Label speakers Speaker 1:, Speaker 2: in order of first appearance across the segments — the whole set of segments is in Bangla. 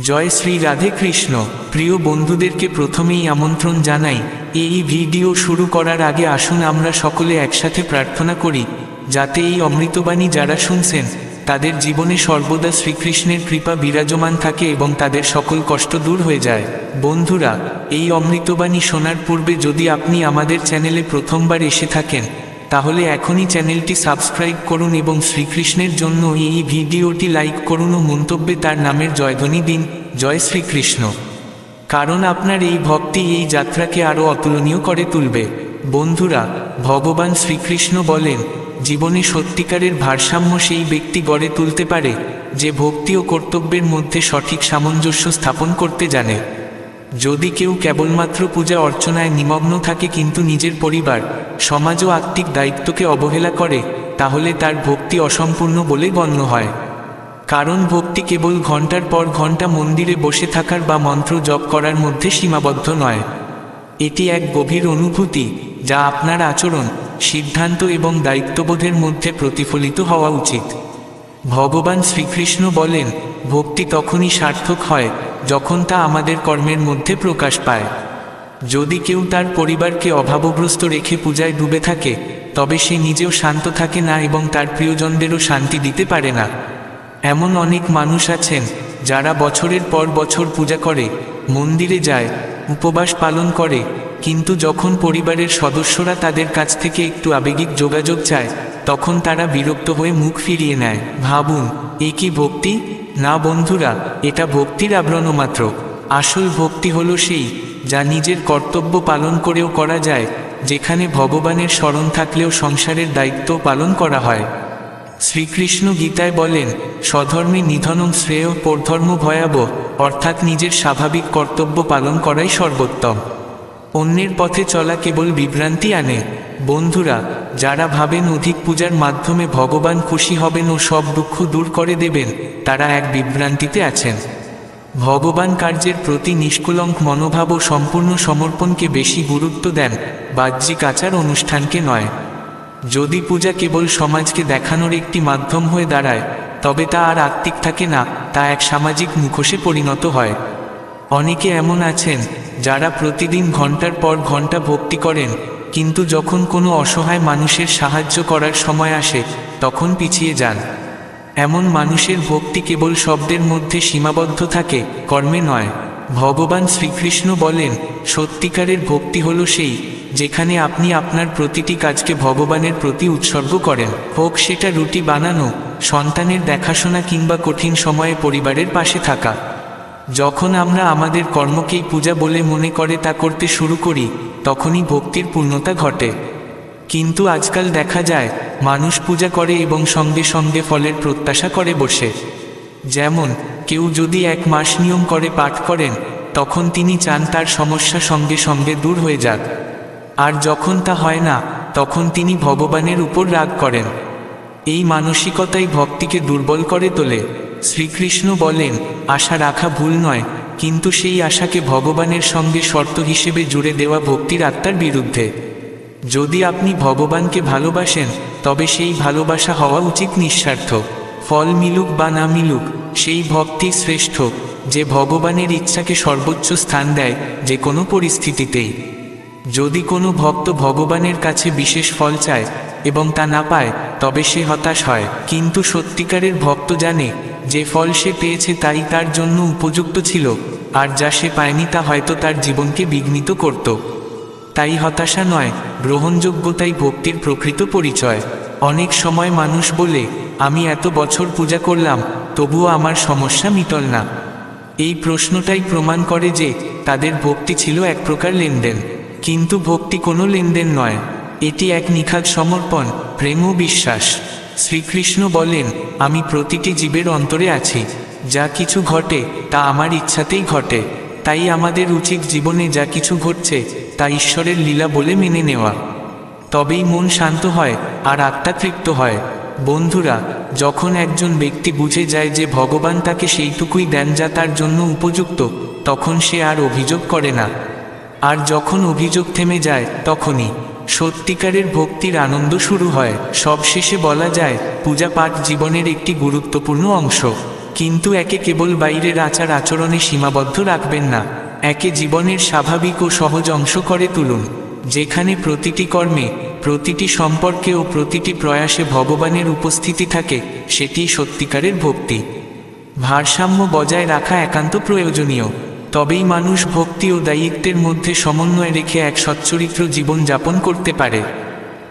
Speaker 1: জয় শ্রী রাধে কৃষ্ণ। প্রিয় বন্ধুদেরকে প্রথমেই আমন্ত্রণ জানাই, এই ভিডিও শুরু করার আগে আসুন আমরা সকলে একসাথে প্রার্থনা করি, যাতে এই অমৃতবাণী যারা শুনছেন তাদের জীবনে সর্বদা শ্রীকৃষ্ণের কৃপা বিরাজমান থাকে এবং তাদের সকল কষ্ট দূর হয়ে যায়। বন্ধুরা, এই অমৃতবাণী শোনার পূর্বে যদি আপনি আমাদের চ্যানেলে প্রথমবার এসে থাকেন, তাহলে এখনই চ্যানেলটি সাবস্ক্রাইব করুন এবং শ্রীকৃষ্ণের জন্য এই ভিডিওটি লাইক করুন ও মন্তব্যে তার নামের জয়ধ্বনি দিন, জয় শ্রীকৃষ্ণ। কারণ আপনার এই ভক্তি এই যাত্রাকে আরও অতুলনীয় করে তুলবে। বন্ধুরা, ভগবান শ্রীকৃষ্ণ বলেন, জীবনে সত্যিকারের ভারসাম্য সেই ব্যক্তি গড়ে তুলতে পারে যে ভক্তি ও কর্তব্যের মধ্যে সঠিক সামঞ্জস্য স্থাপন করতে জানে। যদি কেউ কেবলমাত্র পূজা অর্চনায় নিমগ্ন থাকে কিন্তু নিজের পরিবার, সমাজ ও আত্মিক দায়িত্বকে অবহেলা করে, তাহলে তার ভক্তি অসম্পূর্ণ বলে গণ্য হয়। কারণ ভক্তি কেবল ঘন্টার পর ঘন্টা মন্দিরে বসে থাকার বা মন্ত্র জপ করার মধ্যে সীমাবদ্ধ নয়। এটি এক গভীর অনুভূতি যা আপনার আচরণ, সিদ্ধান্ত এবং দায়িত্ববোধের মধ্যে প্রতিফলিত হওয়া উচিত। ভগবান শ্রীকৃষ্ণ বলেন, ভক্তি তখনই সার্থক হয় যখন তা আমাদের কর্মের মধ্যে প্রকাশ পায়। যদি কেউ তার পরিবারকে অভাবগ্রস্ত রেখে পূজায় ডুবে থাকে, তবে সে নিজেও শান্ত থাকে না এবং তার প্রিয়জনদেরও শান্তি দিতে পারে না। এমন অনেক মানুষ আছেন যারা বছরের পর বছর পূজা করে, মন্দিরে যায়, উপবাস পালন করে, কিন্তু যখন পরিবারের সদস্যরা তাদের কাছ থেকে একটু আবেগিক যোগাযোগ চায়, তখন তারা বিরক্ত হয়ে মুখ ফিরিয়ে নেয়। ভাবুন, এ কি ভক্তি? না বন্ধুরা, এটা ভক্তির আবরণ মাত্র। আসল ভক্তি হলো সেই যা নিজের কর্তব্য পালন করেও করা যায়, যেখানে ভগবানের স্মরণ থাকলেও সংসারের দায়িত্ব পালন করা হয়। শ্রীকৃষ্ণ গীতায় বলেন, স্বধর্মে নিধনং শ্রেয় পরধর্ম ভয়াবহ, অর্থাৎ নিজের স্বাভাবিক কর্তব্য পালন করাই সর্বোত্তম। অন্যের পথে চলা কেবল বিভ্রান্তি আনে। বন্ধুরা, যারা ভাবেন অধিক পূজার মাধ্যমে ভগবান খুশি হবেন ও সব দুঃখ দূর করে দেবেন, তারা এক বিভ্রান্তিতে আছেন। ভগবান কার্যের প্রতি নিষ্কলঙ্ক মনোভাব ও সম্পূর্ণ সমর্পণকে বেশি গুরুত্ব দেন, বাহ্যিক আচার অনুষ্ঠানকে নয়। যদি পূজা কেবল সমাজকে দেখানোর একটি মাধ্যম হয়ে দাঁড়ায়, তবে তা আর আত্মিক থাকে না, তা এক সামাজিক মুখোশে পরিণত হয়। অনেকে এমন আছেন যারা প্রতিদিন ঘন্টার পর ঘন্টা ভক্তি করেন, কিন্তু যখন কোনো অসহায় মানুষের সাহায্য করার সময় আসে, তখন পিছিয়ে যান। এমন মানুষের ভক্তি কেবল শব্দের মধ্যে সীমাবদ্ধ থাকে, কর্মে নয়। ভগবান শ্রীকৃষ্ণ বলেন, সত্যিকারের ভক্তি হলো সেই যেখানে আপনি আপনার প্রতিটি কাজকে ভগবানের প্রতি উৎসর্গ করেন, হোক সেটা রুটি বানানো, সন্তানের দেখাশোনা কিংবা কঠিন সময়ে পরিবারের পাশে থাকা। যখন আমরা আমাদের কর্মকেই পূজা বলে মনে করে তা করতে শুরু করি, তখনই ভক্তির পূর্ণতা ঘটে। কিন্তু আজকাল দেখা যায়, মানুষ পূজা করে এবং সঙ্গে সঙ্গে ফলের প্রত্যাশা করে বসে। যেমন, কেউ যদি 1 মাস নিয়ম করে পাঠ করেন, তখন তিনি চান তার সমস্যা সঙ্গে সঙ্গে দূর হয়ে যাক। আর যখন তা হয় না, তখন তিনি ভগবানের উপর রাগ করেন। এই মানসিকতাই ভক্তিকে দুর্বল করে তোলে। শ্রীকৃষ্ণ বলেন, আশা রাখা ভুল নয়, কিন্তু সেই আশাকে ভগবানের সঙ্গে শর্ত হিসেবে জুড়ে দেওয়া ভক্তির আত্মার বিরুদ্ধে। যদি আপনি ভগবানকে ভালোবাসেন, তবে সেই ভালোবাসা হওয়া উচিত নিঃস্বার্থ। ফল মিলুক বা না মিলুক, সেই ভক্তি শ্রেষ্ঠ যে ভগবানের ইচ্ছাকে সর্বোচ্চ স্থান দেয়, যে কোনো পরিস্থিতিতেই। যদি কোনো ভক্ত ভগবানের কাছে বিশেষ ফল চায় এবং তা না পায়, তবে সে হতাশ হয়। কিন্তু সত্যিকারের ভক্ত জানে যে ফল সে পেয়েছে তাই তার জন্য উপযুক্ত ছিল, আর যা সে পায়নি তা হয়তো তার জীবনকে বিঘ্নিত করত। তাই হতাশা নয়, গ্রহণযোগ্যতাই ভক্তির প্রকৃত পরিচয়। অনেক সময় মানুষ বলে, আমি এত বছর পূজা করলাম, তবুও আমার সমস্যা মিটল না। এই প্রশ্নটাই প্রমাণ করে যে তাদের ভক্তি ছিল এক প্রকার লেনদেন। কিন্তু ভক্তি কোনো লেনদেন নয়, এটি এক নিখাদ সমর্পণ, প্রেম ও বিশ্বাস। শ্রীকৃষ্ণ বলেন, আমি প্রতিটি জীবের অন্তরে আছি, যা কিছু ঘটে তা আমার ইচ্ছাতেই ঘটে। তাই আমাদের উচিত জীবনে যা কিছু ঘটছে তা ঈশ্বরের লীলা বলে মেনে নেওয়া। তবেই মন শান্ত হয় আর আত্মা তৃপ্ত হয়। বন্ধুরা, যখন একজন ব্যক্তি বুঝে যায় যে ভগবান তাকে সেইটুকুই দেন যা তার জন্য উপযুক্ত, তখন সে আর অভিযোগ করে না। আর যখন অভিযোগ থেমে যায়, তখনই সত্যিকারের ভক্তির আনন্দ শুরু হয়। সবশেষে বলা যায়, পূজা পাঠ জীবনের একটি গুরুত্বপূর্ণ অংশ, কিন্তু একে কেবল বাইরের আচার আচরণে সীমাবদ্ধ রাখবেন না, একে জীবনের স্বাভাবিক ও সহজ অংশ করে তুলুন, যেখানে প্রতিটি কর্মে, প্রতিটি সম্পর্কে ও প্রতিটি প্রয়াসে ভগবানের উপস্থিতি থাকে। সেটি সত্যিকারের ভক্তি। ভারসাম্য বজায় রাখা একান্ত প্রয়োজনীয়, তবেই মানুষ ভক্তি ও দায়িত্বের মধ্যে সমন্বয় রেখে এক সচ্চরিত্র জীবন যাপন করতে পারে।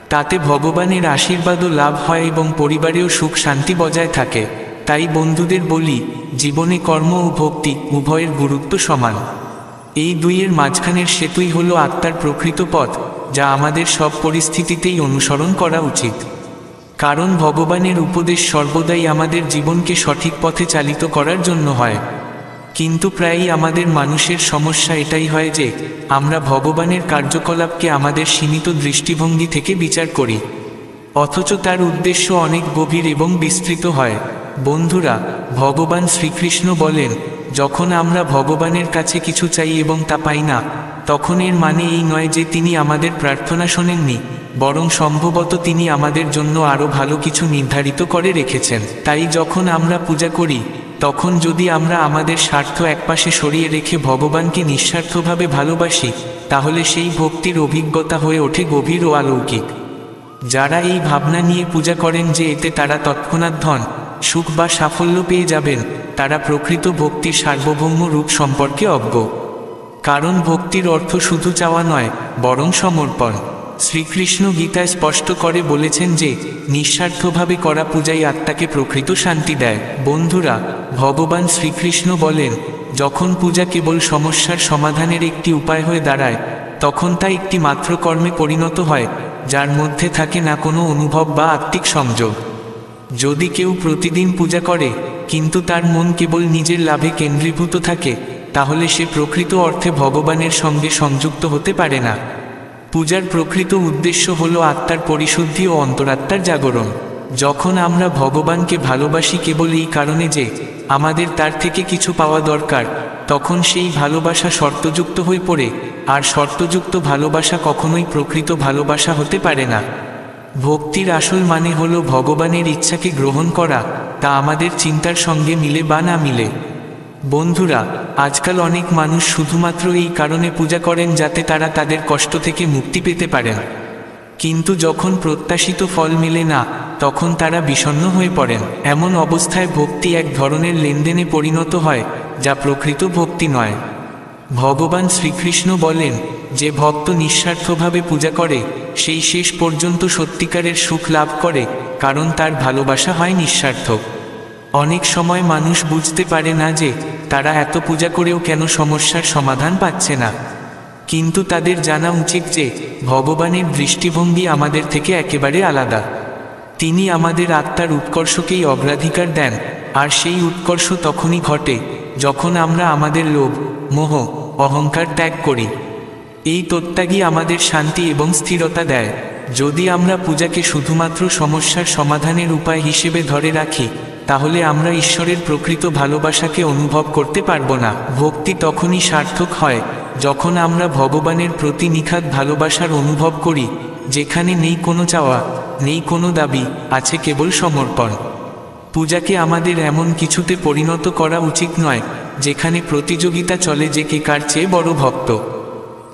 Speaker 1: তাতে ভগবানের আশীর্বাদও লাভ হয় এবং পরিবারেও সুখ শান্তি বজায় থাকে। তাই বন্ধুদের বলি, জীবনে কর্ম ও ভক্তি উভয়ের গুরুত্ব সমান। এই দুইয়ের মাঝখানের সেতুই হলো আত্মার প্রকৃত পথ, যা আমাদের সব পরিস্থিতিতেই অনুসরণ করা উচিত। কারণ ভগবানের উপদেশ সর্বদাই আমাদের জীবনকে সঠিক পথে চালিত করার জন্য হয়। কিন্তু প্রায়ই আমাদের মানুষের সমস্যা এটাই হয় যে আমরা ভগবানের কার্যকলাপকে আমাদের সীমিত দৃষ্টিভঙ্গি থেকে বিচার করি, অথচ তার উদ্দেশ্য অনেক গভীর এবং বিস্তৃত হয়। বন্ধুরা, ভগবান শ্রীকৃষ্ণ বলেন, যখন আমরা ভগবানের কাছে কিছু চাই এবং তা পাই না, তখন এর মানে এই নয় যে তিনি আমাদের প্রার্থনা শোনেননি, বরং সম্ভবত তিনি আমাদের জন্য আরও ভালো কিছু নির্ধারিত করে রেখেছেন। তাই যখন আমরা পূজা করি, তখন যদি আমরা আমাদের স্বার্থ একপাশে সরিয়ে রেখে ভগবানকে নিঃস্বার্থভাবে ভালোবাসি, তাহলে সেই ভক্তির অভিজ্ঞতা হয়ে ওঠে গভীর ও অলৌকিক। যারা এই ভাবনা নিয়ে পূজা করেন যে এতে তারা তৎক্ষণাৎ ধন, সুখ বা সাফল্য পেয়ে যাবেন, তারা প্রকৃত ভক্তির সার্বভৌম রূপ সম্পর্কে অজ্ঞ। কারণ ভক্তির অর্থ শুধু চাওয়া নয়, বরং সমর্পণ। শ্রীকৃষ্ণ গীতায় স্পষ্ট করে বলেছেন যে নিঃস্বার্থভাবে করা পূজাই আত্মাকে প্রকৃত শান্তি দেয়। বন্ধুরা, ভগবান শ্রীকৃষ্ণ বলেন, যখন পূজা কেবল সমস্যার সমাধানের একটি উপায় হয়ে দাঁড়ায়, তখন তা একটি মাত্র কর্মে পরিণত হয়, যার মধ্যে থাকে না কোনো অনুভব বা আত্মিক সংযোগ। যদি কেউ প্রতিদিন পূজা করে কিন্তু তার মন কেবল নিজের লাভে কেন্দ্রীভূত থাকে, তাহলে সে প্রকৃত অর্থে ভগবানের সঙ্গে সংযুক্ত হতে পারে না। পূজার প্রকৃত উদ্দেশ্য হল আত্মার পরিশুদ্ধি ও অন্তরাত্মার জাগরণ। যখন আমরা ভগবানকে ভালোবাসি কেবল এই কারণে যে আমাদের তার থেকে কিছু পাওয়া দরকার, তখন সেই ভালোবাসা শর্তযুক্ত হয়ে পড়ে, আর শর্তযুক্ত ভালোবাসা কখনোই প্রকৃত ভালোবাসা হতে পারে না। ভক্তির আসল মানে হল ভগবানের ইচ্ছাকে গ্রহণ করা, তা আমাদের চিন্তার সঙ্গে মিলে বা না মিলে। বন্ধুরা, আজকাল অনেক মানুষ শুধুমাত্র এই কারণে পূজা করেন যাতে তারা তাদের কষ্ট থেকে মুক্তি পেতে পারেন, কিন্তু যখন প্রত্যাশিত ফল মেলে না, তখন তারা বিষণ্ণ হয়ে পড়েন। এমন অবস্থায় ভক্তি এক ধরনের লেনদেনে পরিণত হয়, যা প্রকৃত ভক্তি নয়। ভগবান শ্রীকৃষ্ণ বলেন, যে ভক্ত নিঃস্বার্থভাবে পূজা করে সেই শেষ পর্যন্ত সত্যিকারের সুখ লাভ করে, কারণ তার ভালোবাসা হয় নিঃস্বার্থক। অনেক সময় মানুষ বুঝতে পারে না যে তারা এত পূজা করেও কেন সমস্যার সমাধান পাচ্ছে না, কিন্তু তাদের জানা উচিত যে ভগবানের দৃষ্টিভঙ্গি আমাদের থেকে একেবারে আলাদা। তিনি আমাদের আত্মার উৎকর্ষকেই অগ্রাধিকার দেন, আর সেই উৎকর্ষ তখনই ঘটে যখন আমরা আমাদের লোভ, মোহ, অহংকার ত্যাগ করি। এই তত্ত্বাগই আমাদের শান্তি এবং স্থিরতা দেয়। যদি আমরা পূজাকে শুধুমাত্র সমস্যার সমাধানের উপায় হিসেবে ধরে রাখি, তাহলে আমরা ঈশ্বরের প্রকৃত ভালোবাসাকে অনুভব করতে পারব না। ভক্তি তখনই সার্থক হয় যখন আমরা ভগবানের প্রতি নিখাদ ভালোবাসার অনুভব করি, যেখানে নেই কোনো চাওয়া, নেই কোনো দাবি, আছে কেবল সমর্পণ। পূজাকে আমাদের এমন কিছুতে পরিণত করা উচিত নয় যেখানে প্রতিযোগিতা চলে যে কে কার চেয়ে বড় ভক্ত।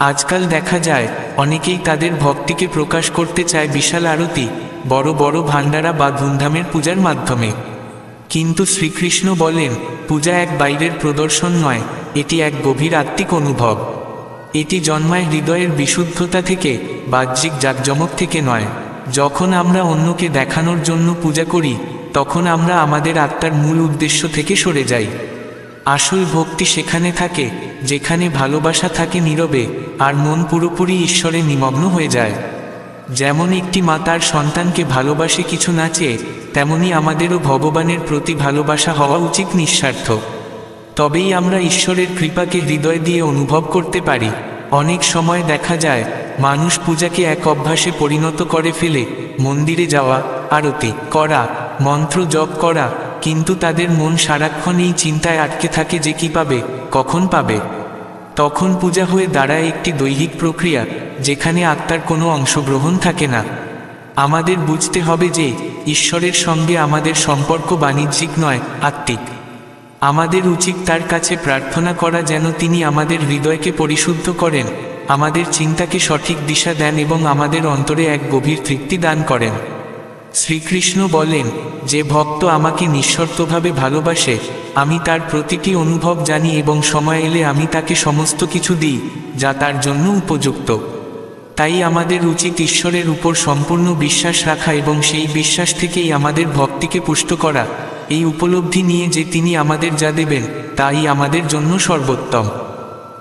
Speaker 1: আজকাল দেখা যায় অনেকেই তাদের ভক্তিকে প্রকাশ করতে চায় বিশাল আরতি, বড় বড় ভান্ডারা বা ধুমধামের পূজার মাধ্যমে। কিন্তু শ্রীকৃষ্ণ বলেন, পূজা এক বাইরের প্রদর্শন নয়, এটি এক গভীর আত্মিক অনুভব। এটি জন্মায় হৃদয়ের বিশুদ্ধতা থেকে, বাহ্যিক জাঁকজমক থেকে নয়। যখন আমরা অন্যকে দেখানোর জন্য পূজা করি, তখন আমরা আমাদের আত্মার মূল উদ্দেশ্য থেকে সরে যাই। আসল ভক্তি সেখানে থাকে যেখানে ভালোবাসা থাকে নীরবে, আর মন পুরোপুরি ঈশ্বরে নিমগ্ন হয়ে যায়। যেমন একটি মা তার সন্তানকে ভালোবাসে কিছু না চেয়ে, তেমনি আমাদেরও ভগবানের প্রতি ভালোবাসা হওয়া উচিত নিঃস্বার্থ। তবেই আমরা ঈশ্বরের কৃপাকে হৃদয় দিয়ে অনুভব করতে পারি। অনেক সময় দেখা যায় মানুষ পূজাকে এক অভ্যাসে পরিণত করে ফেলে, মন্দিরে যাওয়া, আরতি করা, মন্ত্র জপ করা, কিন্তু তাদের মন সারাক্ষণ এই চিন্তায় আটকে থাকে যে কী পাবে, কখন পাবে। তখন পূজা হয়ে দাঁড়ায় একটি দৈহিক প্রক্রিয়া, যেখানে আত্মার কোনো অংশগ্রহণ থাকে না। আমাদের বুঝতে হবে যে ঈশ্বরের সঙ্গে আমাদের সম্পর্ক বাণিজ্যিক নয়, আত্মিক। আমাদের উচিত তার কাছে প্রার্থনা করা যেন তিনি আমাদের হৃদয়কে পরিশুদ্ধ করেন, আমাদের চিন্তাকে সঠিক দিশা দেন এবং আমাদের অন্তরে এক গভীর তৃপ্তি দান করেন। শ্রীকৃষ্ণ বলেন, যে ভক্ত আমাকে নিঃশর্তভাবে ভালোবাসে, আমি তার প্রতিটি অনুভব জানি এবং সময় এলে আমি তাকে সমস্ত কিছু দিই যা তার জন্য উপযুক্ত। তাই আমাদের উচিত ঈশ্বরের উপর সম্পূর্ণ বিশ্বাস রাখা এবং সেই বিশ্বাস থেকেই আমাদের ভক্তিকে পুষ্ট করা, এই উপলব্ধি নিয়ে যে তিনি আমাদের যা দেবেন তাই আমাদের জন্য সর্বোত্তম।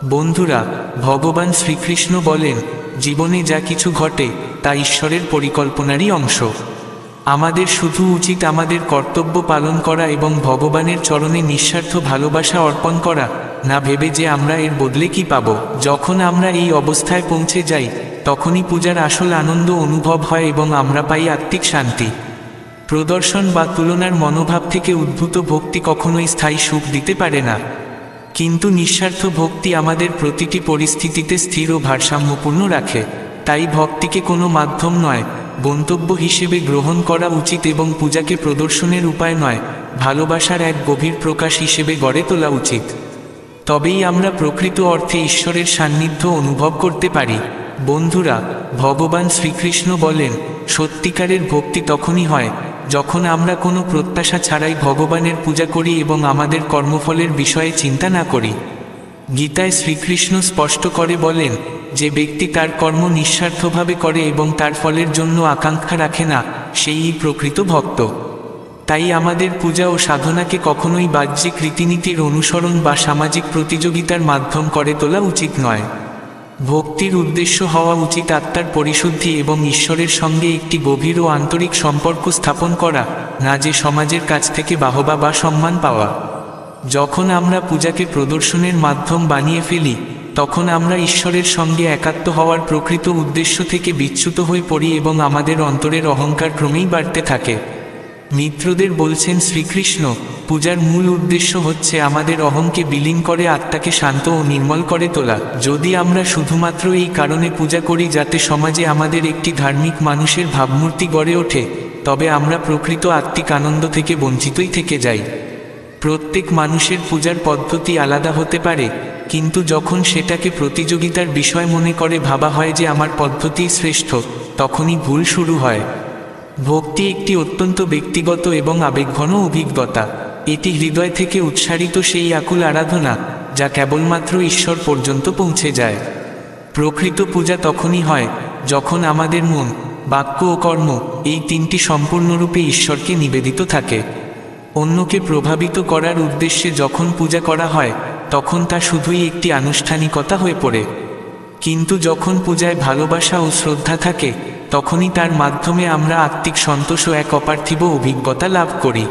Speaker 1: বন্ধুরা, ভগবান শ্রীকৃষ্ণ বলেন, জীবনে যা কিছু ঘটে তা ঈশ্বরের পরিকল্পনারই অংশ। আমাদের শুধু উচিত আমাদের কর্তব্য পালন করা এবং ভগবানের চরণে নিঃস্বার্থ ভালোবাসা অর্পণ করা, না ভেবে যে আমরা এর বদলে কি পাব। যখন আমরা এই অবস্থায় পৌঁছে যাই তখনই পূজার আসল আনন্দ অনুভব হয় এবং আমরা পাই আত্মিক শান্তি। প্রদর্শন বা তুলনার মনোভাব থেকে উদ্ভূত ভক্তি কখনোই স্থায়ী সুখ দিতে পারে না, কিন্তু নিঃস্বার্থ ভক্তি আমাদের প্রতিটি পরিস্থিতিতে স্থির ও ভারসাম্যপূর্ণ রাখে। তাই ভক্তিকে কোনো মাধ্যম নয়, গন্তব্য হিসেবে গ্রহণ করা উচিত এবং পূজাকে প্রদর্শনের উপায় নয়, ভালোবাসার এক গভীর প্রকাশ হিসেবে গড়ে তোলা উচিত। তবেই আমরা প্রকৃত অর্থে ঈশ্বরের সান্নিধ্য অনুভব করতে পারি। বন্ধুরা, ভগবান শ্রীকৃষ্ণ বলেন, সত্যিকারের ভক্তি তখনই হয় যখন আমরা কোনো প্রত্যাশা ছাড়াই ভগবানের পূজা করি এবং আমাদের কর্মফলের বিষয়ে চিন্তা না করি। গীতায় শ্রীকৃষ্ণ স্পষ্ট করে বলেন, যে ব্যক্তি তার কর্ম নিঃস্বার্থভাবে করে এবং তার ফলের জন্য আকাঙ্ক্ষা রাখে না, সেই প্রকৃত ভক্ত। তাই আমাদের পূজা ও সাধনাকে কখনোই বাহ্যিক রীতিনীতির অনুসরণ বা সামাজিক প্রতিযোগিতার মাধ্যম করে তোলা উচিত নয়। ভক্তির উদ্দেশ্য হওয়া উচিত আত্মার পরিশুদ্ধি এবং ঈশ্বরের সঙ্গে একটি গভীর ও আন্তরিক সম্পর্ক স্থাপন করা, না যে সমাজের কাছ থেকে বাহবা বা সম্মান পাওয়া। যখন আমরা পূজাকে প্রদর্শনের মাধ্যম বানিয়ে ফেলি তখন আমরা ঈশ্বরের সঙ্গে একাত্ম হওয়ার প্রকৃত উদ্দেশ্য থেকে বিচ্যুত হয়ে পড়ি এবং আমাদের অন্তরের অহংকার ক্রমেই বাড়তে থাকে। মিত্রদের বলছেন শ্রীকৃষ্ণ, পূজার মূল উদ্দেশ্য হচ্ছে আমাদের অহংকে বিলীন করে আত্মাকে শান্ত ও নির্মল করে তোলা। যদি আমরা শুধুমাত্র এই কারণে পূজা করি যাতে সমাজে আমাদের একটি ধার্মিক মানুষের ভাবমূর্তি গড়ে ওঠে, তবে আমরা প্রকৃত আত্মিক আনন্দ থেকে বঞ্চিতই থেকে যাই। প্রত্যেক মানুষের পূজার পদ্ধতি আলাদা হতে পারে, কিন্তু যখন সেটাকে প্রতিযোগিতার বিষয় মনে করে ভাবা হয় যে আমার পদ্ধতি শ্রেষ্ঠ, তখনই ভুল শুরু হয়। ভক্তি একটি অত্যন্ত ব্যক্তিগত এবং আবেগঘন অভিজ্ঞতা। এটি হৃদয় থেকে উৎসারিত সেই আকুল আরাধনা যা কেবলমাত্র ঈশ্বর পর্যন্ত পৌঁছে যায়। প্রকৃত পূজা তখনই হয় যখন আমাদের মন, বাক্য ও কর্ম এই তিনটি সম্পূর্ণরূপে ঈশ্বরকে নিবেদিত থাকে। অন্যকে প্রভাবিত করার উদ্দেশ্যে যখন পূজা করা হয় তখন তা শুধুই একটি আনুষ্ঠানিকতা হয়ে পড়ে, কিন্তু যখন পূজায় ভালোবাসা ও শ্রদ্ধা থাকে তখনই তার মাধ্যমে আমরা আত্মিক সন্তোষ ও এক অপার্থিব অভিজ্ঞতা লাভ করি।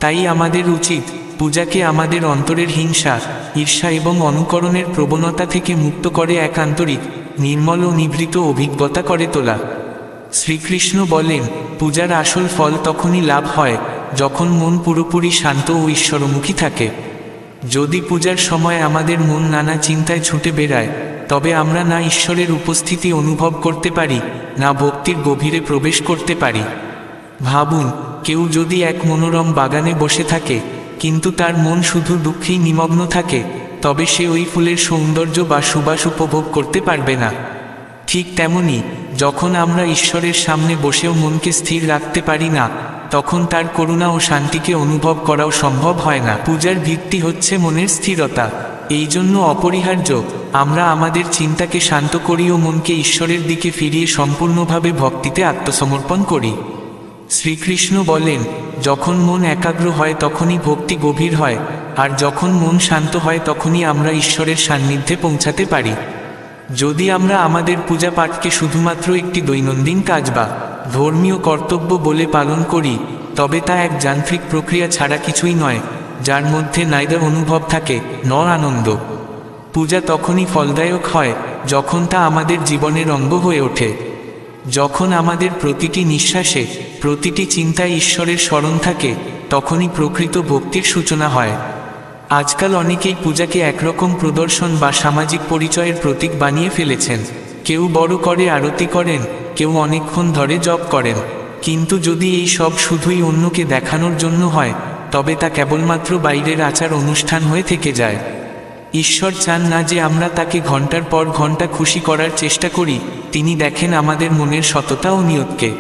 Speaker 1: তাই আমাদের উচিত পূজাকে আমাদের অন্তরের হিংসা, ঈর্ষা এবং অনুকরণের প্রবণতা থেকে মুক্ত করে এক আন্তরিক, নির্মল ও নিভৃত অভিজ্ঞতা করে তোলা। শ্রীকৃষ্ণ বলেন, পূজার আসল ফল তখনই লাভ হয় যখন মন পুরোপুরি শান্ত ও ঈশ্বরমুখী থাকে। যদি পূজার সময় আমাদের মন নানা চিন্তায় ছুটে বেড়ায়, তবে আমরা না ঈশ্বরের উপস্থিতি অনুভব করতে পারি, না ভক্তির গভীরে প্রবেশ করতে পারি। ভাবুন, কেউ যদি এক মনোরম বাগানে বসে থাকে কিন্তু তার মন শুধু দুঃখেই নিমগ্ন থাকে, তবে সে ওই ফুলের সৌন্দর্য বা সুবাস উপভোগ করতে পারবে না। ঠিক তেমনি, যখন আমরা ঈশ্বরের সামনে বসেও মনকে স্থির রাখতে পারি না, তখন তার করুণা ও শান্তিকে অনুভব করাও সম্ভব হয় না। পূজার ভিত্তি হচ্ছে মনের স্থিরতা। এই জন্য অপরিহার্য আমরা আমাদের চিন্তাকে শান্ত করি ও মনকে ঈশ্বরের দিকে ফিরিয়ে সম্পূর্ণভাবে ভক্তিতে আত্মসমর্পণ করি। শ্রীকৃষ্ণ বলেন, যখন মন একাগ্র হয় তখনই ভক্তি গভীর হয়, আর যখন মন শান্ত হয় তখনই আমরা ঈশ্বরের সান্নিধ্যে পৌঁছাতে পারি। যদি আমরা আমাদের পূজা পাঠকে শুধুমাত্র একটি দৈনন্দিন কাজ বা ধর্মীয় কর্তব্য বলে পালন করি, তবে তা এক যান্ত্রিক প্রক্রিয়া ছাড়া কিছুই নয়, যার মধ্যে নাইদা অনুভব থাকে ন আনন্দ। পূজা তখনই ফলদায়ক হয় যখন তা আমাদের জীবনের অঙ্গ হয়ে ওঠে। যখন আমাদের প্রতিটি নিঃশ্বাসে, প্রতিটি চিন্তায় ঈশ্বরের স্মরণ থাকে, তখনই প্রকৃত ভক্তির সূচনা হয়। আজকাল অনেকেই পূজাকে একরকম প্রদর্শন বা সামাজিক পরিচয়ের প্রতীক বানিয়ে ফেলেছেন। কেউ বড় করে আরতি করেন, কেউ অনেকক্ষণ ধরে জপ করেন। কিন্তু যদি এই সব শুধুই অন্যকে দেখানোর জন্য হয়, তবে তা কেবলমাত্র বাইরের আচার অনুষ্ঠান হয়ে থেকে যায়। ঈশ্বর চান না যে আমরা তাকে ঘন্টার পর ঘন্টা খুশি করার চেষ্টা করি, তিনি দেখেন আমাদের মনের সততা ও নিয়তকে।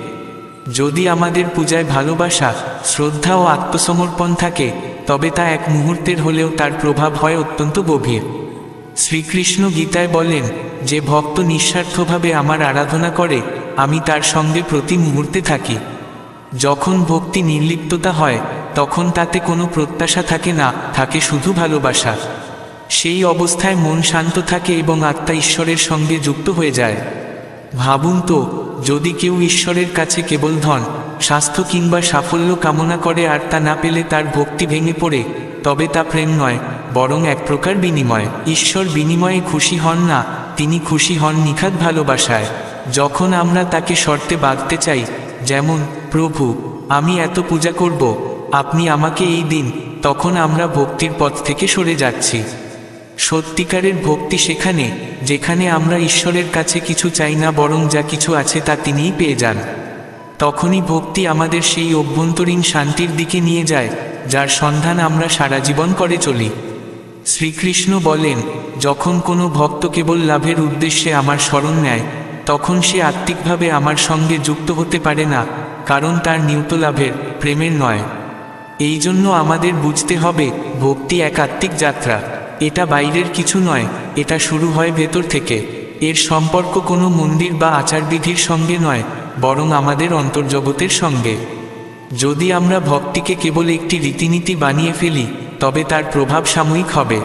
Speaker 1: যদি আমাদের পূজায় ভালোবাসা, শ্রদ্ধা ও আত্মসমর্পণ থাকে, তবে তা এক মুহূর্তের হলেও তার প্রভাব হয় অত্যন্ত গভীর। শ্রীকৃষ্ণ গীতায় বলেন, যে ভক্ত নিঃস্বার্থভাবে আমার আরাধনা করে, আমি তার সঙ্গে প্রতি মুহূর্তে থাকি। যখন ভক্তি নির্লিপ্ততা হয়, তখন তাতে কোনো প্রত্যাশা থাকে না, থাকে শুধু ভালোবাসা। সেই অবস্থায় মন শান্ত থাকে এবং আত্মা ঈশ্বরের সঙ্গে যুক্ত হয়ে যায়। ভাবুন তো, যদি কেউ ঈশ্বরের কাছে কেবল ধন, স্বাস্থ্য কিংবা সাফল্য কামনা করে আর তা না পেলে তার ভক্তি ভেঙে পড়ে, তবে তা প্রেম নয়, বরং এক প্রকার বিনিময়। ঈশ্বর বিনিময়ে খুশি হন না, তিনি খুশি হন নিখাদ ভালোবাসায়। যখন আমরা তাকে শর্তে বাঁধতে চাই, যেমন প্রভু, আমি এত পূজা করব, আপনি আমাকে এই দিন, তখন আমরা ভক্তির পথ থেকে সরে যাচ্ছি। সত্যিকারের ভক্তি সেখানে, যেখানে আমরা ঈশ্বরের কাছে কিছু চাই না, বরং যা কিছু আছে তা তিনিই পেয়ে যান। তখনই ভক্তি আমাদের সেই অভ্যন্তরীণ শান্তির দিকে নিয়ে যায়, যার সন্ধান আমরা সারা জীবন করে চলি। শ্রীকৃষ্ণ বলেন, যখন কোনো ভক্ত কেবল লাভের উদ্দেশ্যে আমার শরণ নেয়, তখন সে আত্মিকভাবে আমার সঙ্গে যুক্ত হতে পারে না, কারণ তার নিয়ত লাভের, প্রেমের নয়। এই জন্য আমাদের বুঝতে হবে, ভক্তি এক আত্মিক যাত্রা। এটা বাইরের কিছু নয়, এটা শুরু হয় ভেতর থেকে। এর সম্পর্ক কোনো মন্দির বা আচারবিধির সঙ্গে নয়, বরং আমাদের অন্তর্জগতের সঙ্গে। যদি আমরা ভক্তিকে কেবল একটি রীতিনীতি বানিয়ে ফেলি, তবে তার প্রভাব সাময়িক হবে।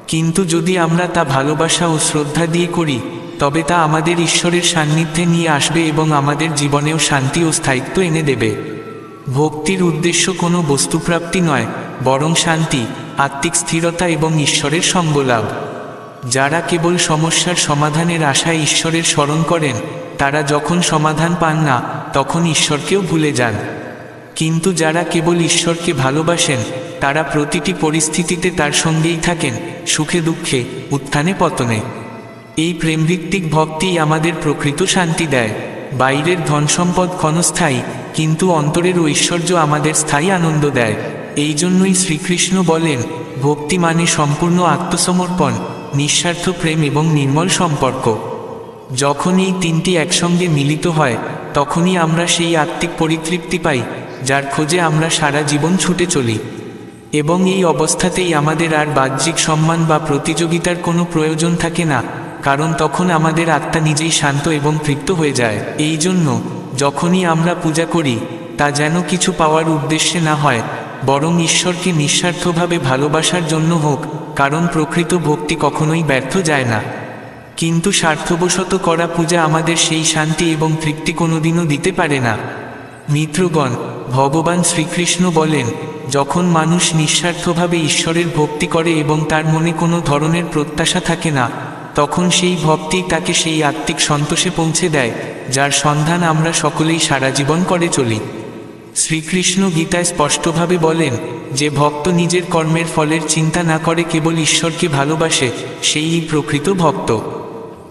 Speaker 1: কিন্তু যদি আমরা তা ভালোবাসা ও শ্রদ্ধা দিয়ে করি, তবে তা আমাদের ঈশ্বরের সান্নিধ্যে নিয়ে আসবে এবং আমাদের জীবনেও শান্তি ও স্থায়িত্ব এনে দেবে। ভক্তির উদ্দেশ্য কোনো বস্তুপ্রাপ্তি নয়, বরং শান্তি, আত্মিক স্থিরতা এবং ঈশ্বরের সঙ্গলাভ। যারা কেবল সমস্যার সমাধানের আশায় ঈশ্বরের স্মরণ করেন, তারা যখন সমাধান পান না, তখন ঈশ্বরকেও ভুলে যান। কিন্তু যারা কেবল ঈশ্বরকে ভালোবাসেন, তারা প্রতিটি পরিস্থিতিতে তার সঙ্গেই থাকেন, সুখে দুঃখে, উত্থানে পতনে। এই প্রেমভিত্তিক ভক্তিই আমাদের প্রকৃত শান্তি দেয়। বাইরের ধনসম্পদ ক্ষণস্থায়ী, কিন্তু অন্তরের ঐশ্বর্য আমাদের স্থায়ী আনন্দ দেয়। এই জন্যই শ্রীকৃষ্ণ বলেন, ভক্তি মানে সম্পূর্ণ আত্মসমর্পণ, নিঃস্বার্থ প্রেম এবং নির্মল সম্পর্ক। যখন এই তিনটি একসঙ্গে মিলিত হয়, তখনই আমরা সেই আত্মিক পরিতৃপ্তি পাই, যার খোঁজে আমরা সারা জীবন ছুটে চলি। এবং এই অবস্থাতেই আমাদের আর বাহ্যিক সম্মান বা প্রতিযোগিতার কোনো প্রয়োজন থাকে না, কারণ তখন আমাদের আত্মা নিজেই শান্ত এবং তৃপ্ত হয়ে যায়। এই জন্য যখনই আমরা পূজা করি, তা যেন কিছু পাওয়ার উদ্দেশ্যে না হয়, বরং ঈশ্বরকে নিঃস্বার্থভাবে ভালোবাসার জন্য হোক, কারণ প্রকৃত ভক্তি কখনোই ব্যর্থ যায় না। কিন্তু স্বার্থবশত করা পূজা আমাদের সেই শান্তি এবং তৃপ্তি কোনোদিনও দিতে পারে না। মিত্রগণ, ভগবান শ্রীকৃষ্ণ বলেন, যখন মানুষ নিঃস্বার্থভাবে ঈশ্বরের ভক্তি করে এবং তার মনে কোনো ধরনের প্রত্যাশা থাকে না, তখন সেই ভক্তি তাকে সেই আত্মিক সন্তোষে পৌঁছে দেয়, যার সন্ধান আমরা সকলেই সারা জীবন করে চলি। শ্রীকৃষ্ণ গীতায় স্পষ্টভাবে বলেন, যে ভক্ত নিজের কর্মের ফলের চিন্তা না করে কেবল ঈশ্বরকে ভালোবাসে, সেই প্রকৃত ভক্ত।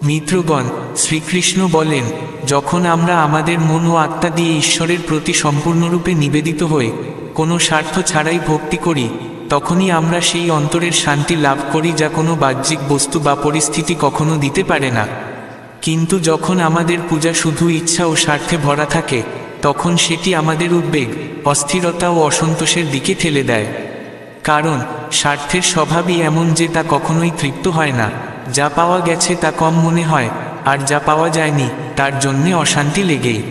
Speaker 1: মিত্রগণ, শ্রীকৃষ্ণ বলেন, যখন আমরা আমাদের মন ও আত্মা দিয়ে ঈশ্বরের প্রতি সম্পূর্ণরূপে নিবেদিত হয়ে কোনো স্বার্থ ছাড়াই ভক্তি করি, তখনই আমরা সেই অন্তরের শান্তি লাভ করি, যা কোনো বাহ্যিক বস্তু বা পরিস্থিতি কখনো দিতে পারে না। কিন্তু যখন আমাদের পূজা শুধু ইচ্ছা ও স্বার্থে ভরা থাকে, তখন সেটি আমাদের উদ্বেগ, অস্থিরতা ও অসন্তোষের দিকে ঠেলে দেয়। কারণ স্বার্থের স্বভাবই এমন যে তা কখনোই তৃপ্ত হয় না। যা পাওয়া গেছে তা কম মনে হয়, আর যা পাওয়া যায়নি তার জন্যে অশান্তি লেগেই